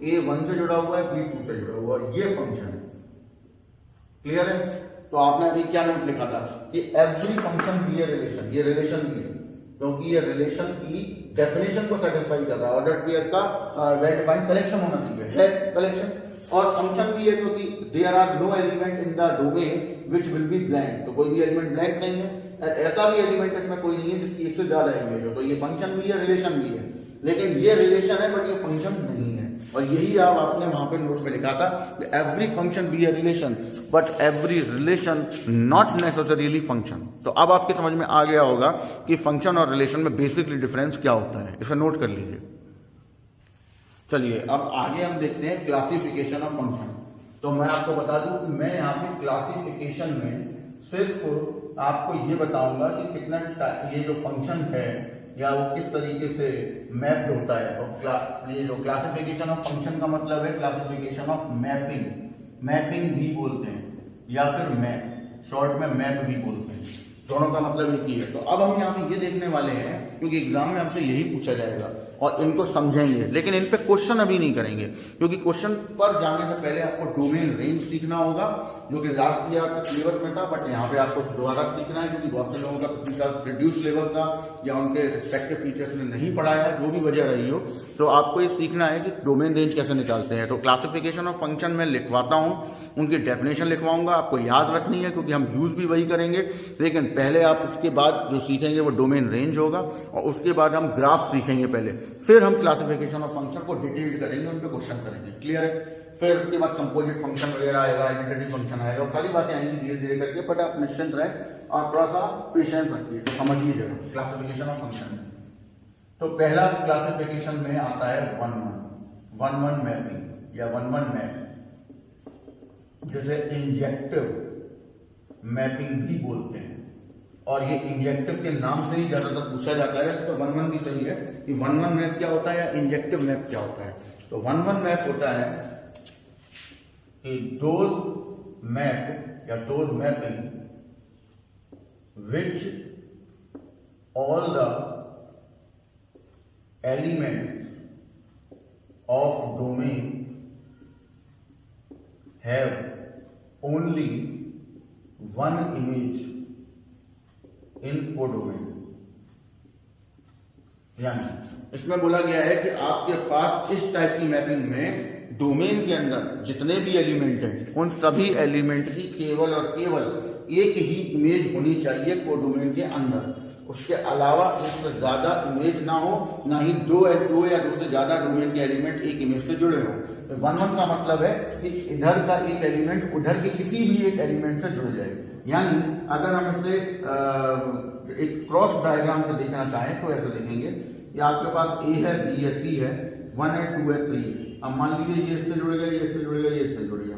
Speaker 1: A1 से जुड़ा हुआ है, B2 से जुड़ा हुआ है, ये फंक्शन है। क्लियर है, तो आपने अभी क्या नोट लिखा था कि every function be a relation, ये रिलेशन भी है क्योंकि ये रिलेशन की डेफिनेशन को सेटिस्फाई कर रहा है। ऑर्डर पेयर का वेल डिफाइंड कलेक्शन होना चाहिए, है कलेक्शन, और फंक्शन भी है क्योंकि there are no element in the domain which will be blank, तो कोई भी एलिमेंट ब्लैंक नहीं है। ऐसा भी एलिमेंट इसमें कोई नहीं है जिसकी एक से ज्यादा इमेज हो, तो ये फंक्शन भी है रिलेशन भी है, लेकिन ये रिलेशन है बट ये फंक्शन नहीं है। और यही आपने वहां पे नोट में लिखा था, every function be a relation but every relation not necessarily function. तो अब आपके समझ में आ गया होगा कि फंक्शन और रिलेशन में बेसिकली डिफरेंस क्या होता है, इसे नोट कर लीजिए। चलिए अब आगे हम देखते हैं क्लासिफिकेशन ऑफ फंक्शन। तो मैं आपको बता दूं कि मैं यहाँ पे क्लासिफिकेशन में सिर्फ आपको ये बताऊंगा कि कितना ये जो फंक्शन है या वो किस तरीके से मैप्ड होता है। और ये जो क्लासिफिकेशन ऑफ फंक्शन का मतलब है क्लासिफिकेशन ऑफ मैपिंग, मैपिंग भी बोलते हैं या फिर मैप, शॉर्ट में मैप भी बोलते हैं, दोनों का मतलब एक ही है। तो अब हम यहाँ पे ये देखने वाले हैं क्योंकि एग्जाम में हमसे यही पूछा जाएगा और इनको समझेंगे, लेकिन इन पे क्वेश्चन अभी नहीं करेंगे क्योंकि क्वेश्चन पर जाने से पहले आपको डोमेन रेंज सीखना होगा, जो कि लास्ट ईयर आपके सिलेबस में था, बट यहाँ पे आपको दोबारा सीखना है क्योंकि बहुत से लोगों का पिछले साल रिड्यूस लेवल था या उनके रिस्पेक्टिव टीचर्स ने नहीं पढ़ाया, जो भी वजह रही हो, तो आपको ये सीखना है कि डोमेन रेंज कैसे निकालते हैं। तो क्लासिफिकेशन ऑफ फंक्शन में लिखवाता हूँ, उनकी डेफिनेशन लिखवाऊंगा, आपको याद रखनी है क्योंकि हम यूज भी वही करेंगे, लेकिन पहले आप उसके बाद जो सीखेंगे वो डोमेन रेंज होगा और उसके बाद हम ग्राफ सीखेंगे पहले, फिर हम क्लासिफिकेशन ऑफ फंक्शन को डिटेल्ड करेंगे, उन पे क्वेश्चन करेंगे। क्लियर है, फिर उसके बाद कंपोजिट फंक्शन वगैरह आएगा, आइडेंटिटी फंक्शन आएगा, और खाली बातें आएंगी धीरे धीरे करके, बट आप निश्चिंत रहे और थोड़ा सा पेशेंस रखिए, तो समझिए जरूर क्लासिफिकेशन ऑफ फंक्शन। तो पहला क्लासिफिकेशन में आता है 1-1 मैपिंग या 1-1 मैप, जिसे इंजेक्टिव मैपिंग भी बोलते हैं, और ये इंजेक्टिव के नाम से ही ज्यादातर पूछा जाता है। तो 1-1 भी सही है कि 1-1 मैप क्या होता है या इंजेक्टिव मैप क्या होता है। तो 1-1 मैप होता है कि दोज मैप या those mapping which all the elements of domain have only one image in codomain. यानी इसमें बोला गया है कि आपके पास इस टाइप की मैपिंग में डोमेन के अंदर जितने भी एलिमेंट हैं उन सभी एलिमेंट की केवल और केवल एक ही इमेज होनी चाहिए कोडोमेन के अंदर। उसके अलावा इससे ज्यादा इमेज ना हो, ना ही दो या दो से ज्यादा डोमेन के एलिमेंट एक इमेज से जुड़े हो। तो वन वन का मतलब है कि इधर का एक एलिमेंट उधर के किसी भी एक एलिमेंट से जुड़ जाए। यानी अगर हम इसे एक क्रॉस डायग्राम से देखना चाहें तो ऐसे देखेंगे कि आपके पास ए है, बी है, सी है, 1 है, 2 है, 3 है। अब मान लीजिए ये इससे जुड़ गया, ये इससे जुड़ गया, ये इससे जुड़ गया।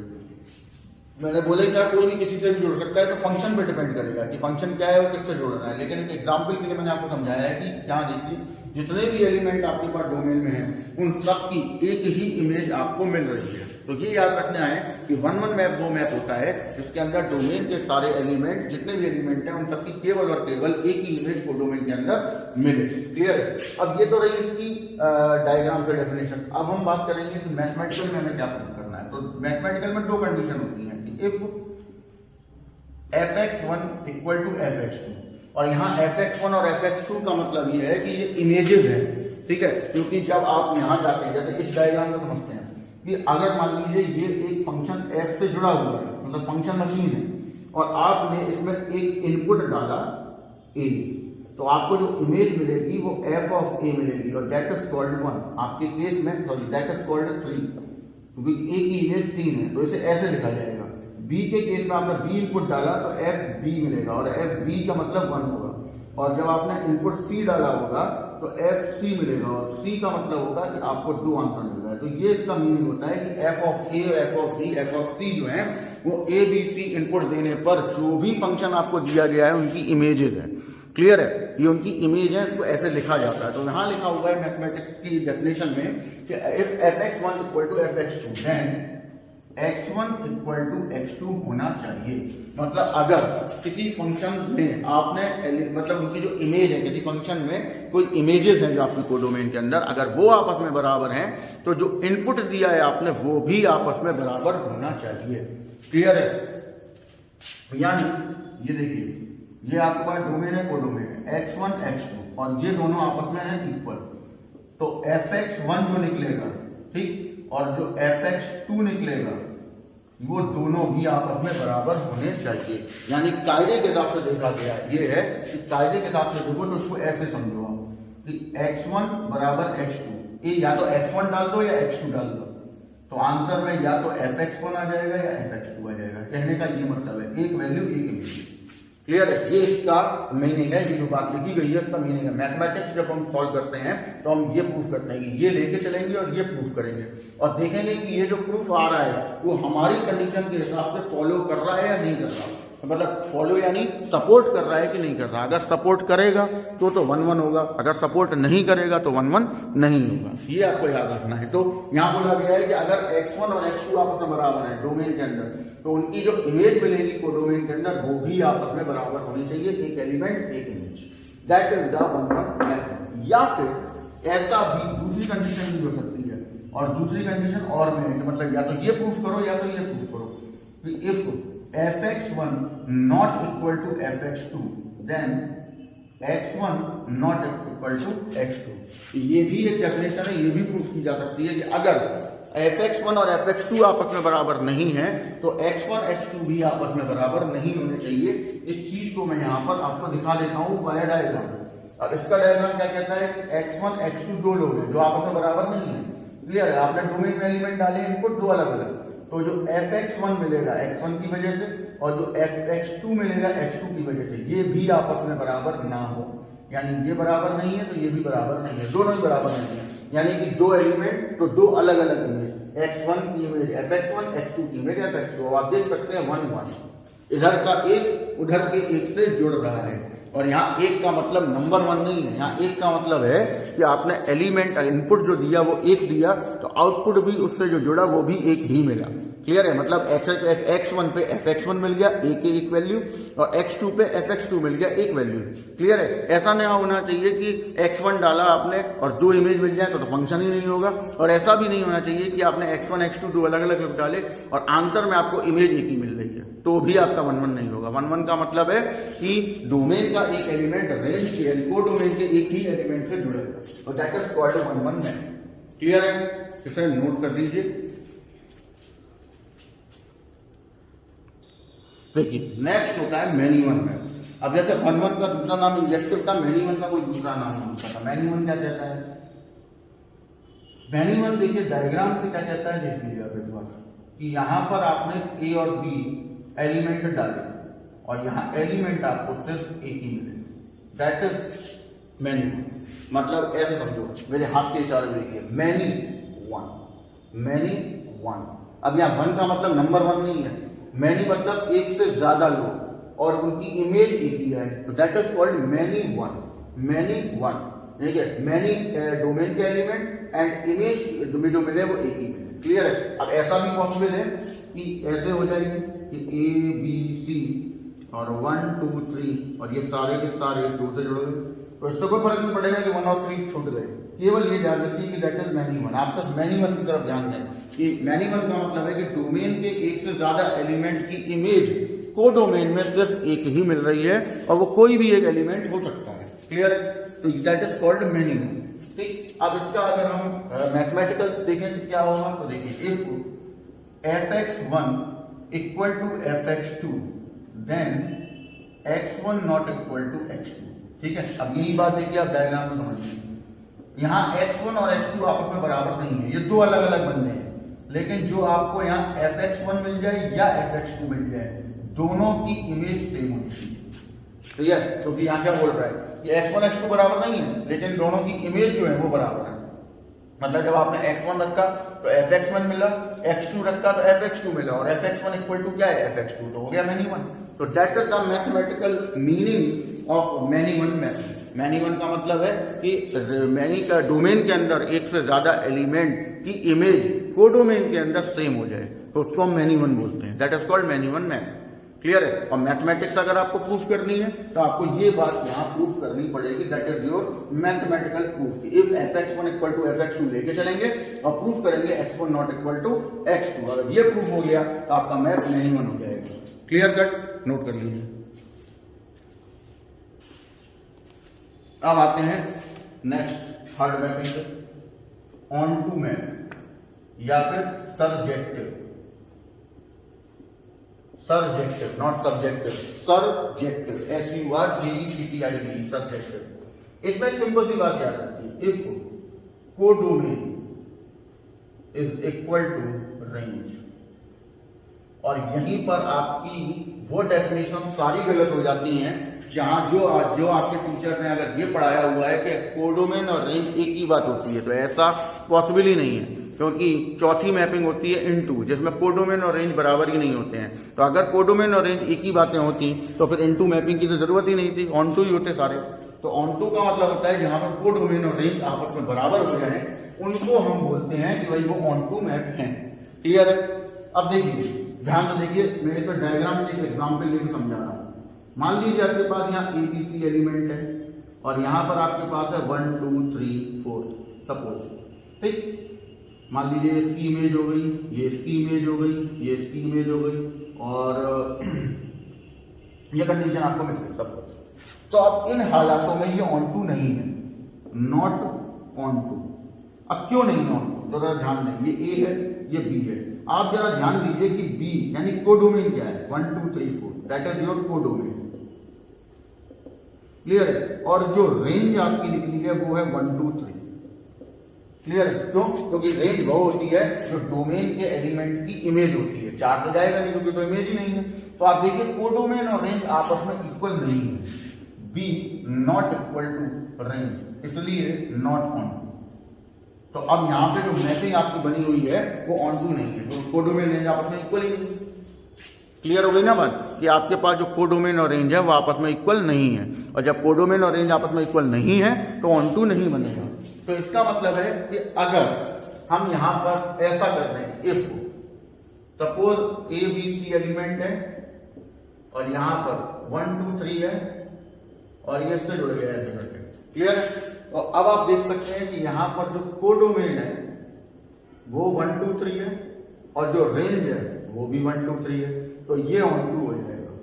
Speaker 1: मैंने बोला क्या कोई भी किसी से भी जुड़ सकता है, तो फंक्शन पे डिपेंड करेगा कि फंक्शन क्या है और किससे जुड़ रहा है। लेकिन एक एग्जांपल के लिए मैंने आपको समझाया है कि यहाँ देखिए जितने भी एलिमेंट आपके पास डोमेन में हैं उन सब की एक ही इमेज आपको मिल रही है। तो ये याद रखना है कि वन वन मैप वो मैप होता है जिसके अंदर डोमेन के सारे एलिमेंट जितने भी एलिमेंट हैं उन सबकी केवल और केवल एक ही इमेज को डोमेन के अंदर मिले। क्लियर है? अब ये तो रही इसकी डायग्राम से डेफिनेशन। अब हम बात करेंगे कि मैथमेटिकल में हमें क्या प्रूव करना है। तो मैथमेटिकल में दो कंडीशन होती है, if fx1 equal to fx2, और यहाँ fx1 और fx2 का मतलब ये है कि ये इमेजेस है। ठीक है? क्योंकि जब आप यहाँ जाते हैं, जैसे इस डायग्राम में समझते हैं कि अगर मान लीजिए ये एक फंक्शन f से जुड़ा हुआ है, मतलब फंक्शन मशीन है, और आपने इसमें एक इनपुट डाला a, तो आपको जो इमेज मिलेगी वो f ऑफ a मिलेगी, और दैट इज कॉल्ड 1। आपके केस में सॉरी दैट इज कॉल्ड 3, क्योंकि a की इमेज 3 है, तो इसे ऐसे लिखा जाएगा। b के केस में आपने b इनपुट डाला तो f b मिलेगा, और f b का मतलब 1 होगा। और जब आपने इनपुट c डाला होगा तो f c मिलेगा, और c का मतलब होगा कि आपको 2 आंसर मिल रहा है। तो ये इसका मीनिंग होता है कि f of a, f of b, f of c जो है वो a b c इनपुट देने पर जो भी फंक्शन आपको दिया गया है उनकी इमेजेस है। क्लियर है? ये उनकी इमेज है, इसको ऐसे लिखा जाता है। तो यहाँ लिखा हुआ है मैथमेटिक्स की डेफिनेशन में कि if fx1 equal to fx2 then x1 equal to x2 होना चाहिए। मतलब अगर किसी फंक्शन में आपने मतलब उनकी जो इमेज है, किसी फंक्शन में कोई इमेजेस हैं जो आपकी कोडोमेन के अंदर, अगर वो आपस में बराबर हैं तो जो इनपुट दिया है आपने वो भी आपस में बराबर होना चाहिए। क्लियर है? यानी ये देखिए, ये आपके पास डोमेन है, कोडोमेन है, x1 x2, और ये दोनों आपस में है इक्वल। तो fx1 जो निकलेगा, ठीक, और जो fx2 निकलेगा वो दोनों भी आपस में बराबर होने चाहिए। यानी कायदे के हिसाब से देखा गया ये है कि कायदे के हिसाब से देखो तो उसको ऐसे समझो आप कि x1 बराबर x2, ये या तो x1 डाल दो या x2 डाल दो, तो आंसर में या तो fx1 आ जाएगा या fx2 आ जाएगा। कहने का ये मतलब है एक वैल्यू एक इमेज। क्लियर है? ये इसका मीनिंग है, ये जो बात लिखी गई है इसका मीनिंग है। मैथमेटिक्स जब हम सॉल्व करते हैं तो हम ये प्रूफ करते हैं कि ये लेके चलेंगे और ये प्रूफ करेंगे, और देखेंगे कि ये जो प्रूफ आ रहा है वो हमारी कंडीशन के हिसाब से फॉलो कर रहा है या नहीं कर रहा। मतलब फॉलो यानी सपोर्ट कर रहा है कि नहीं कर रहा। अगर सपोर्ट करेगा तो 1 1 होगा, अगर सपोर्ट नहीं करेगा तो 1 1 नहीं होगा। ये आपको याद रखना है। तो यहाँ बोला गया है कि अगर x1 और x2 आपस में बराबर है डोमेन के अंदर, तो उनकी जो इमेज मिलेगी कोडोमेन के अंदर वो भी आपस में बराबर होनी चाहिए, एक एलिमेंट एक image. That is the 1 1 method. या फिर ऐसा भी दूसरी कंडीशन भी हो सकती है, और दूसरी कंडीशन और में है कि मतलब या तो ये प्रूफ करो या तो ये प्रूफ करो कि if fx1 not equal to fx2 then x1 not equal to x2। ये भी एक डेफिनेशन है, ये भी प्रूफ की जा सकती है कि अगर fx1 और fx2 आपस में बराबर नहीं है तो x1 x2 भी आपस में बराबर नहीं होने चाहिए। इस चीज को मैं यहाँ पर आपको दिखा देता हूँ वाया डायग्राम। और इसका डायग्राम क्या कहता है कि x1 x2 दो लोग हैं जो आपस में बराबर नहीं है। क्लियर है? आपने डोमेन में एलिमेंट डाले इनपुट दो अलग अलग, तो जो fx1 मिलेगा x1 की वजह से और जो fx2 मिलेगा x2 की वजह से, ये भी आपस में बराबर ना हो। यानी ये बराबर नहीं है तो ये भी बराबर नहीं है, दोनों ही बराबर नहीं है। यानी कि दो एलिमेंट तो दो अलग अलग इमेज, x1 की इमेज fx1, x2 की इमेज fx2। आप देख सकते हैं 1 1, इधर का एक उधर के एक से जुड़ रहा है, और यहाँ एक का मतलब नंबर 1 नहीं है। यहाँ एक का मतलब है कि आपने एलिमेंट इनपुट जो दिया वो एक दिया तो आउटपुट भी उससे जो जुड़ा वो भी एक ही मिला। क्लियर है? मतलब x1 पे fx1 मिल गया एक वैल्यू, और x2 पे fx2 मिल गया एक वैल्यू। क्लियर है? ऐसा नहीं होना चाहिए कि x1 डाला आपने और दो इमेज मिल जाए तो फंक्शन ही नहीं होगा, और ऐसा भी नहीं होना चाहिए कि आपने x1 x2 दो अलग अलग डाले और आंसर में आपको इमेज एक ही मिल रही है, तो भी आपका 1 1 नहीं होगा। 1 1 का मतलब है कि डोमेन का एक एलिमेंट रेंज के कोडोमेन के एक ही एलिमेंट से जुड़ेगा, तो that is called 1 1 map. Clear है? इसे नोट कर दीजिए। देखिए नेक्स्ट होता है मैनी वन मैप। अब जैसे 1 1 का दूसरा नाम इंजेक्टिव था, मैनी वन का कोई दूसरा नाम नहीं होता था। मैनी वन क्या कहता है? मैनी वन देखिए डायग्राम से क्या कहता है, देख लीजिए आप एक बार कि यहां पर आपने ए और बी एलिमेंट डाले और यहां एलिमेंट आपको सिर्फ एक ही मिले, दैट इज मैनी वन। मतलब ऐसे समझो, मेरे हाथ के इशारे में देखिए, मैनी वन, मैनी वन। अब यहाँ 1 का मतलब नंबर 1 नहीं है, मैनी मतलब एक से ज्यादा लोग और उनकी इमेज एक ही है, तो that is called many one. Many one, ठीक है? मैनी डोमेन के एलिमेंट एंड इमेज जो मिले वो एक ही मिले। क्लियर है? अब ऐसा भी पॉसिबल है कि ऐसे हो जाएगी कि ए बी सी और 1 2 3 और ये सारे के सारे 2 से जुड़े हुए, तो इससे कोई फर्क नहीं पड़ेगा कि 1 और 3 छूट गए। केवल ये ध्यान रखिए कि दैट इज मैनी वन। आप बस मैनी वन की तरफ ध्यान दें कि मैनी वन का मतलब है कि डोमेन के एक से ज्यादा एलिमेंट की इमेज को डोमेन में सिर्फ एक ही मिल रही है और वो कोई भी एक एलिमेंट हो सकता है। क्लियर है? तो that is called many one. ठीक, अब इसका अगर हम मैथमेटिकल देखें तो क्या होगा, तो देखिए if fx1 equal to fx2 then x1 not equal to x2। ठीक है, अब यही बात देखिए आप डायग्राम में समझिए। यहाँ x1 और x2 आपस में बराबर नहीं है, ये दो अलग अलग बंदे हैं, लेकिन जो आपको यहाँ fx1 मिल जाए या fx2 मिल जाए, दोनों की इमेज सेम होनी चाहिए। ठीक है, क्योंकि यहाँ क्या बोल रहा है कि x1 x2 बराबर नहीं है, लेकिन दोनों की इमेज जो है वो बराबर है। मतलब जब आपने x1 रखा तो fx1 मिला, x2 रखा तो fx2 मिला, और fx1 इक्वल टू क्या है, fx2, तो हो गया मैनी वन। तो that is the mathematical meaning of many one map. Many one का मतलब है कि मैनी का डोमेन के अंदर एक से ज्यादा एलिमेंट की इमेज कोडोमेन के अंदर सेम हो जाए, तो उसको हम मैनी वन बोलते हैं। That is called many one map. Clear है? और मैथमेटिक्स अगर आपको प्रूफ करनी है तो आपको ये बात यहाँ प्रूफ करनी पड़ेगी, that is your mathematical proof. If fx1 equal to fx2 लेके चलेंगे और प्रूफ करेंगे x1 not equal to x2। अगर ये प्रूफ हो गया तो आपका मैप मैनी वन हो जाएगा। Clear cut? नोट कर लीजिए। अब आते हैं नेक्स्ट थर्ड मैपिंग पे, ऑन टू मैप या फिर surjective. Surjective, not subjective, surjective, SURJECTIV, surjective. इसमें एक सिंपल सी बात याद रखिए, if codomain is equal to range, और यहीं पर आपकी वो डेफिनेशन सारी गलत हो जाती हैं जहां जो आपके टीचर ने अगर ये पढ़ाया हुआ है कि कोडोमेन और रेंज एक ही बात होती है, तो ऐसा पॉसिबल ही नहीं है, क्योंकि चौथी मैपिंग होती है इनटू, जिसमें कोडोमेन और रेंज बराबर ही नहीं होते हैं। तो अगर कोडोमेन और रेंज एक ही बातें होती तो फिर इनटू मैपिंग की तो जरूरत ही नहीं थी, ऑन टू ही होते सारे। तो ऑन टू का मतलब होता है जहां पर कोडोमेन और रेंज आपस में बराबर हो जाए, उनको हम बोलते हैं कि भाई वो ऑन टू मैप है। क्लियर है? अब देखिए, ध्यान से देखिए, मैं इस डायग्राम में एक एग्जाम्पल लेकर समझा रहा हूं। मान लीजिए आपके पास यहाँ ABC एलिमेंट है और यहाँ पर आपके पास है 1 2 3 4 सपोज। ठीक, मान लीजिए इसकी इमेज हो गई, ये इसकी इमेज हो गई, ये इसकी इमेज हो गई, और ये कंडीशन आपको मिल सकती सपोज। तो अब इन हालातों में ये ऑन टू नहीं है, नॉट ऑन टू। अब क्यों नहीं ऑन टू, जरा ध्यान दें, ये A है, ये B है। आप जरा ध्यान दीजिए कि B यानी कोडोमेन क्या है, 1 2 3 4, that is your codomain. Clear है? और जो रेंज आपकी निकली है वो है 1 2 3। क्लियर है? क्यों? क्योंकि रेंज वो होती है जो डोमेन के एलिमेंट की इमेज होती है, 4 तो जाएगा नहीं क्योंकि तो इमेज ही नहीं है। तो आप देखिए कोडोमेन और रेंज आपस में इक्वल नहीं है, B not equal to range, इसलिए नॉट ऑन। तो अब यहां पे जो मैपिंग आपकी बनी हुई है वो ऑन टू नहीं है, तो कोडोमेन रेंज आपस में इक्वल ही नहीं। क्लियर हो गई ना बात कि आपके पास जो कोडोमेन और रेंज है वो आपस में इक्वल नहीं है, और जब कोडोमेन और रेंज आपस में इक्वल नहीं है तो ऑन टू नहीं बनेगा। तो इसका मतलब है कि अगर हम यहां पर ऐसा कर रहे हैं, इफ सपोज ABC एलिमेंट है और यहां पर 1 2 3 है और ये इससे जुड़ गया ऐसे करके। क्लियर? और अब आप देख सकते हैं कि यहां पर जो कोडोमेन है वो 1 2 3 है और जो रेंज है वो भी 1 2 3 है। तो ये ऑन टू हो जाएगा।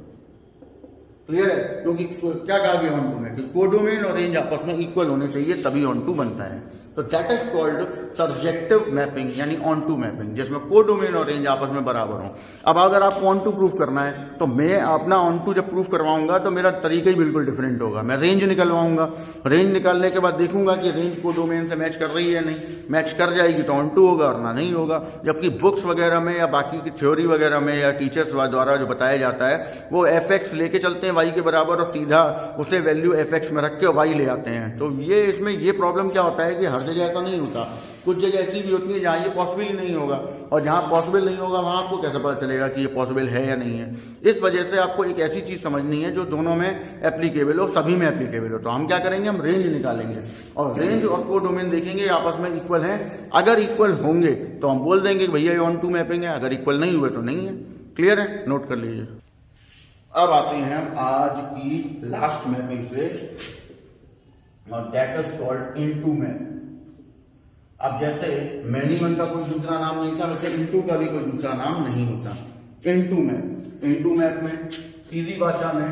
Speaker 1: क्लियर है? क्योंकि क्या कहा गया ऑन टू में कि कोडोमेन और रेंज आपस में इक्वल होने चाहिए तभी ऑन टू बनता है। तो that is called surjective mapping यानी ऑन टू मैपिंग, जिसमें कोडोमेन और रेंज आपस में बराबर हो। अब अगर आपको ऑन टू प्रूफ करना है तो मैं अपना ऑन टू जब प्रूफ करवाऊंगा तो मेरा तरीका ही बिल्कुल डिफरेंट होगा। मैं रेंज निकलवाऊंगा, रेंज निकालने के बाद देखूंगा कि रेंज कोडोमेन से मैच कर रही है नहीं, मैच कर जाएगी तो ऑन टू होगा वरना नहीं होगा। जबकि बुक्स वगैरह में या बाकी की थ्योरी वगैरह में या टीचर्स द्वारा जो बताया जाता है वो एफ एक्स लेके चलते हैं वाई के बराबर और सीधा उसे वैल्यू एफ एक्स में रख के वाई ले आते हैं। तो ये इसमें ये प्रॉब्लम क्या होता है कि हर जगह ऐसा नहीं होता, कुछ जगह ऐसी भी होती है जहाँ ये पॉसिबल ही नहीं होगा, और जहाँ पॉसिबल नहीं होगा वहाँ आपको कैसे पता चलेगा कि ये पॉसिबल है या नहीं है। इस वजह से आपको एक ऐसी चीज समझनी है जो दोनों में एप्लीकेबल हो, सभी में एप्लीकेबल हो। तो हम क्या करेंगे, हम रेंज निकालेंगे और रेंज और कोडोमेन देखेंगे आपस में इक्वल है। अगर इक्वल होंगे तो हम बोल देंगे कि भैया ये ऑन टू मैपिंग है, अगर इक्वल नहीं हुए तो नहीं है। क्लियर है? नोट कर लीजिए। अब आते हैं हम आज की लास्ट मैपिंग पे, और that is called into map. अब जैसे मैनी वन का कोई दूसरा नाम नहीं था, वैसे इनटू का भी कोई दूसरा नाम नहीं होता। इनटू मैप, इनटू मैप में सीधी भाषा में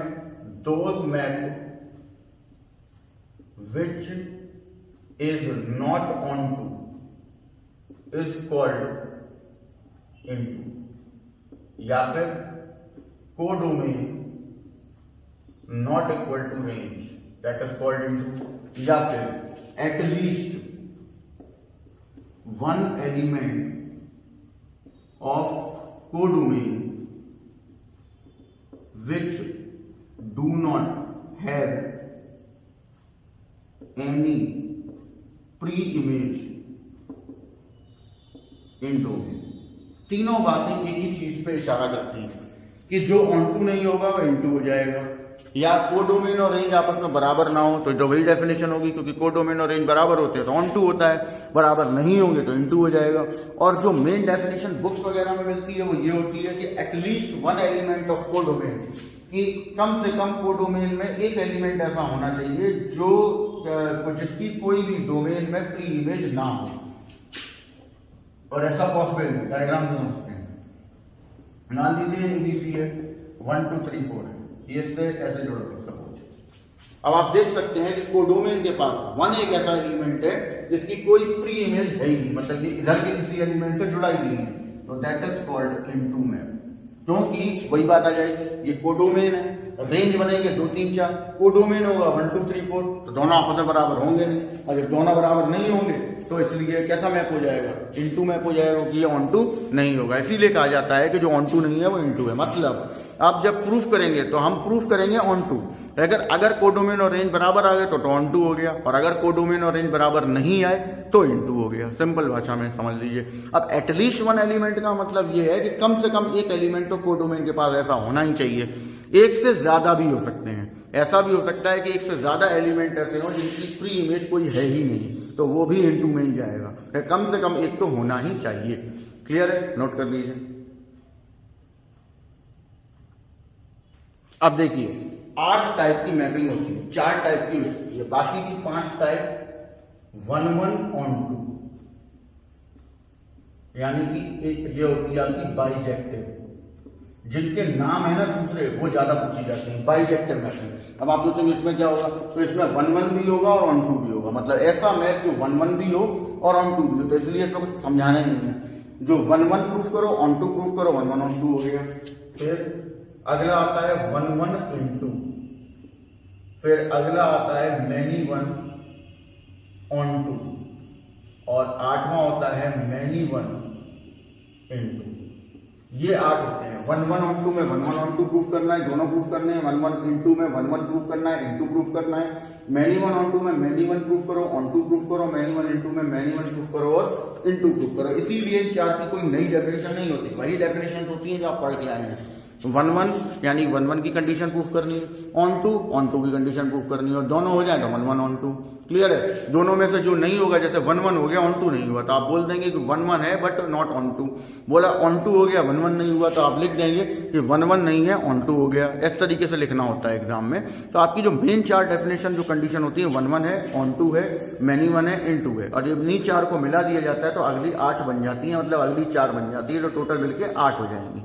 Speaker 1: those map which is not onto is called into, या फिर codomain not equal to range that is called into, या फिर at least one element of codomain which do not have any pre-image in domain। तीनों बातें एक ही चीज पे इशारा करती हैं कि जो ऑन टू नहीं होगा वह इनटू हो जाएगा, या कोडोमेन और रेंज आपस में बराबर ना हो तो वही डेफिनेशन होगी, क्योंकि कोडोमेन और रेंज बराबर होते हैं तो ऑन टू होता है, बराबर नहीं होंगे तो इनटू हो जाएगा। और जो मेन डेफिनेशन बुक्स वगैरह में मिलती है वो ये होती है कि at least one element of codomain, कि कम से कम कोडोमेन में एक एलिमेंट ऐसा होना चाहिए जो जिसकी कोई भी डोमेन में प्री इमेज ना हो, और ऐसा पॉसिबल है। डायग्राम से समझते हैं। मान लीजिए एबीसी है, 1 2 3 4 है, ये इससे ऐसे जोड़ो सपोज। अब आप देख सकते हैं कि कोडोमेन के पास वन एक ऐसा एलिमेंट है जिसकी कोई प्री इमेज है ही नहीं, मतलब ये इधर के किसी एलिमेंट से जुड़ा ही नहीं है, तो that is called into map. क्योंकि वही बात आ जाएगी, ये कोडोमेन है, रेंज बनेंगे 2 3 4, कोडोमेन होगा 1 2 3 4, तो दोनों आपस में बराबर होंगे नहीं, और जब दोनों बराबर नहीं होंगे तो इसलिए कैसा मैप हो जाएगा, इनटू मैप हो जाएगा, कि ये ऑन टू नहीं होगा। इसीलिए कहा जाता है कि जो ऑन टू नहीं है वो इनटू है। मतलब आप जब प्रूफ करेंगे तो हम प्रूफ करेंगे ऑन टू, अगर कोडोमेन और रेंज बराबर आ गए तो ऑन टू हो गया, और अगर कोडोमेन और रेंज बराबर नहीं आए तो इनटू हो गया। सिंपल भाषा में समझ लीजिए। अब एटलीस्ट वन एलिमेंट का मतलब ये है कि कम से कम एक एलिमेंट तो कोडोमेन के पास ऐसा होना ही चाहिए। एक से ज्यादा भी हो सकते हैं, ऐसा भी हो सकता है कि एक से ज्यादा एलिमेंट ऐसे हो जिनकी प्री इमेज कोई है ही नहीं, तो वो भी इनटू में ही जाएगा। कम से कम एक तो होना ही चाहिए। क्लियर है? नोट कर लीजिए। अब देखिए 8 टाइप की मैपिंग होती है, 4 टाइप की हो चुकी है, बाकी की 5 टाइप 1 1 ऑन टू, यानी कि एक ये होती है आपकी बाइजेक्टिव, जिनके नाम है ना दूसरे वो ज्यादा पूछी जाती है। Bijective mapping. अब आप सोचेंगे इसमें क्या होगा, तो इसमें 1 1 भी होगा और ऑन टू भी होगा, मतलब ऐसा मैप जो 1 1 भी हो और ऑन टू भी हो। तो इसलिए इसमें कुछ समझाना ही नहीं है, जो 1 1 प्रूफ करो, ऑन टू प्रूफ करो, 1 1 ऑन टू हो गया। फिर अगला आता है 1 1 इनटू, फिर अगला आता है मैनी 1 ऑन टू, और 8वां होता है मैनी 1 इनटू। ये 8 होते हैं। 1 1 ऑन टू में 1 1 ऑन टू प्रूफ करना है, दोनों प्रूफ करने हैं। 1 1 इनटू में 1 1 प्रूफ करना है, इनटू प्रूफ करना है। मैनी 1 ऑन टू में मैनी 1 प्रूफ करो, ऑन टू प्रूफ करो। मैनी 1 इनटू में मैनी 1 प्रूफ करो और इनटू प्रूफ करो। इसीलिए इन 4 की कोई नई डेफिनेशन नहीं होती, वही डेफिनेशन होती है जो आप पढ़ के आए हैं। 1 1 यानी 1 1 की कंडीशन प्रूफ करनी है, ऑन टू की कंडीशन प्रूफ करनी है, और दोनों हो जाए तो 1 1 ऑन टू। क्लियर है? दोनों में से जो नहीं होगा, जैसे 1 1 हो गया ऑन टू नहीं हुआ, तो आप बोल देंगे कि 1 1 है बट नॉट ऑन टू। बोला ऑन टू हो गया 1 1 नहीं हुआ, तो आप लिख देंगे कि 1 1 नहीं है ऑन टू हो गया। इस तरीके से लिखना होता है एग्जाम में। तो आपकी जो मेन 4 डेफिनेशन जो कंडीशन होती है, 1 1 है, ऑन टू है, मैनी 1 है, इनटू है, और जब इन्हीं 4 को मिला दिया जाता है तो अगली 8 बन जाती है, मतलब अगली 4 बन जाती है, तो टोटल मिलके 8 हो जाएंगी।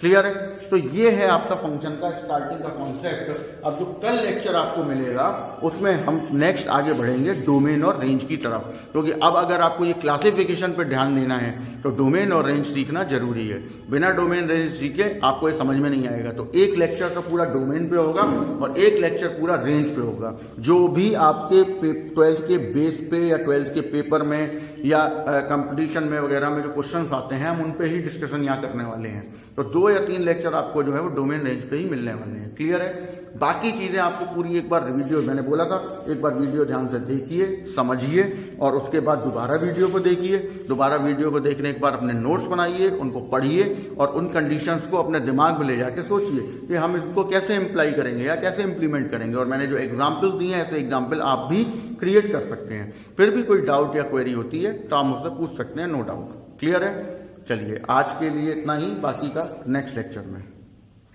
Speaker 1: क्लियर है? तो ये है आपका फंक्शन का स्टार्टिंग का कॉन्सेप्ट। अब जो कल लेक्चर आपको मिलेगा उसमें हम नेक्स्ट आगे बढ़ेंगे डोमेन और रेंज की तरफ, क्योंकि अब अगर आपको ये क्लासिफिकेशन पे ध्यान देना है तो डोमेन और रेंज सीखना जरूरी है। बिना डोमेन रेंज सीखे आपको ये समझ में नहीं आएगा। तो एक लेक्चर तो पूरा डोमेन पे होगा और एक लेक्चर पूरा रेंज पे होगा। जो भी आपके 12th के बेस पे या 12th के पेपर में या कंपटीशन में वगैरह में जो क्वेश्चंस आते हैं हम उन पे ही डिस्कशन यहाँ करने वाले हैं। तो 2 या 3 लेक्चर आपको जो है वो डोमेन रेंज पे ही मिलने वाले हैं। क्लियर है? बाकी चीजें आपको पूरी एक बार वीडियो, मैंने बोला था एक बार वीडियो ध्यान से देखिए, समझिए और उसके बाद दोबारा वीडियो को देखिए। दोबारा वीडियो को देखने के बाद अपने नोट्स बनाइए, उनको पढ़िए और उन कंडीशंस को अपने दिमाग में ले जाके सोचिए कि हम इनको कैसे इम्प्लाई करेंगे या कैसे इंप्लीमेंट करेंगे। और मैंने जो एग्जाम्पल दिए हैं ऐसे एग्जाम्पल आप भी क्रिएट कर सकते हैं। फिर भी कोई डाउट या क्वेरी होती है तो आप मुझसे पूछ सकते हैं, नो डाउट। क्लियर है? चलिए आज के लिए इतना ही, बाकी का नेक्स्ट लेक्चर में।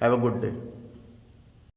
Speaker 1: Have a good day.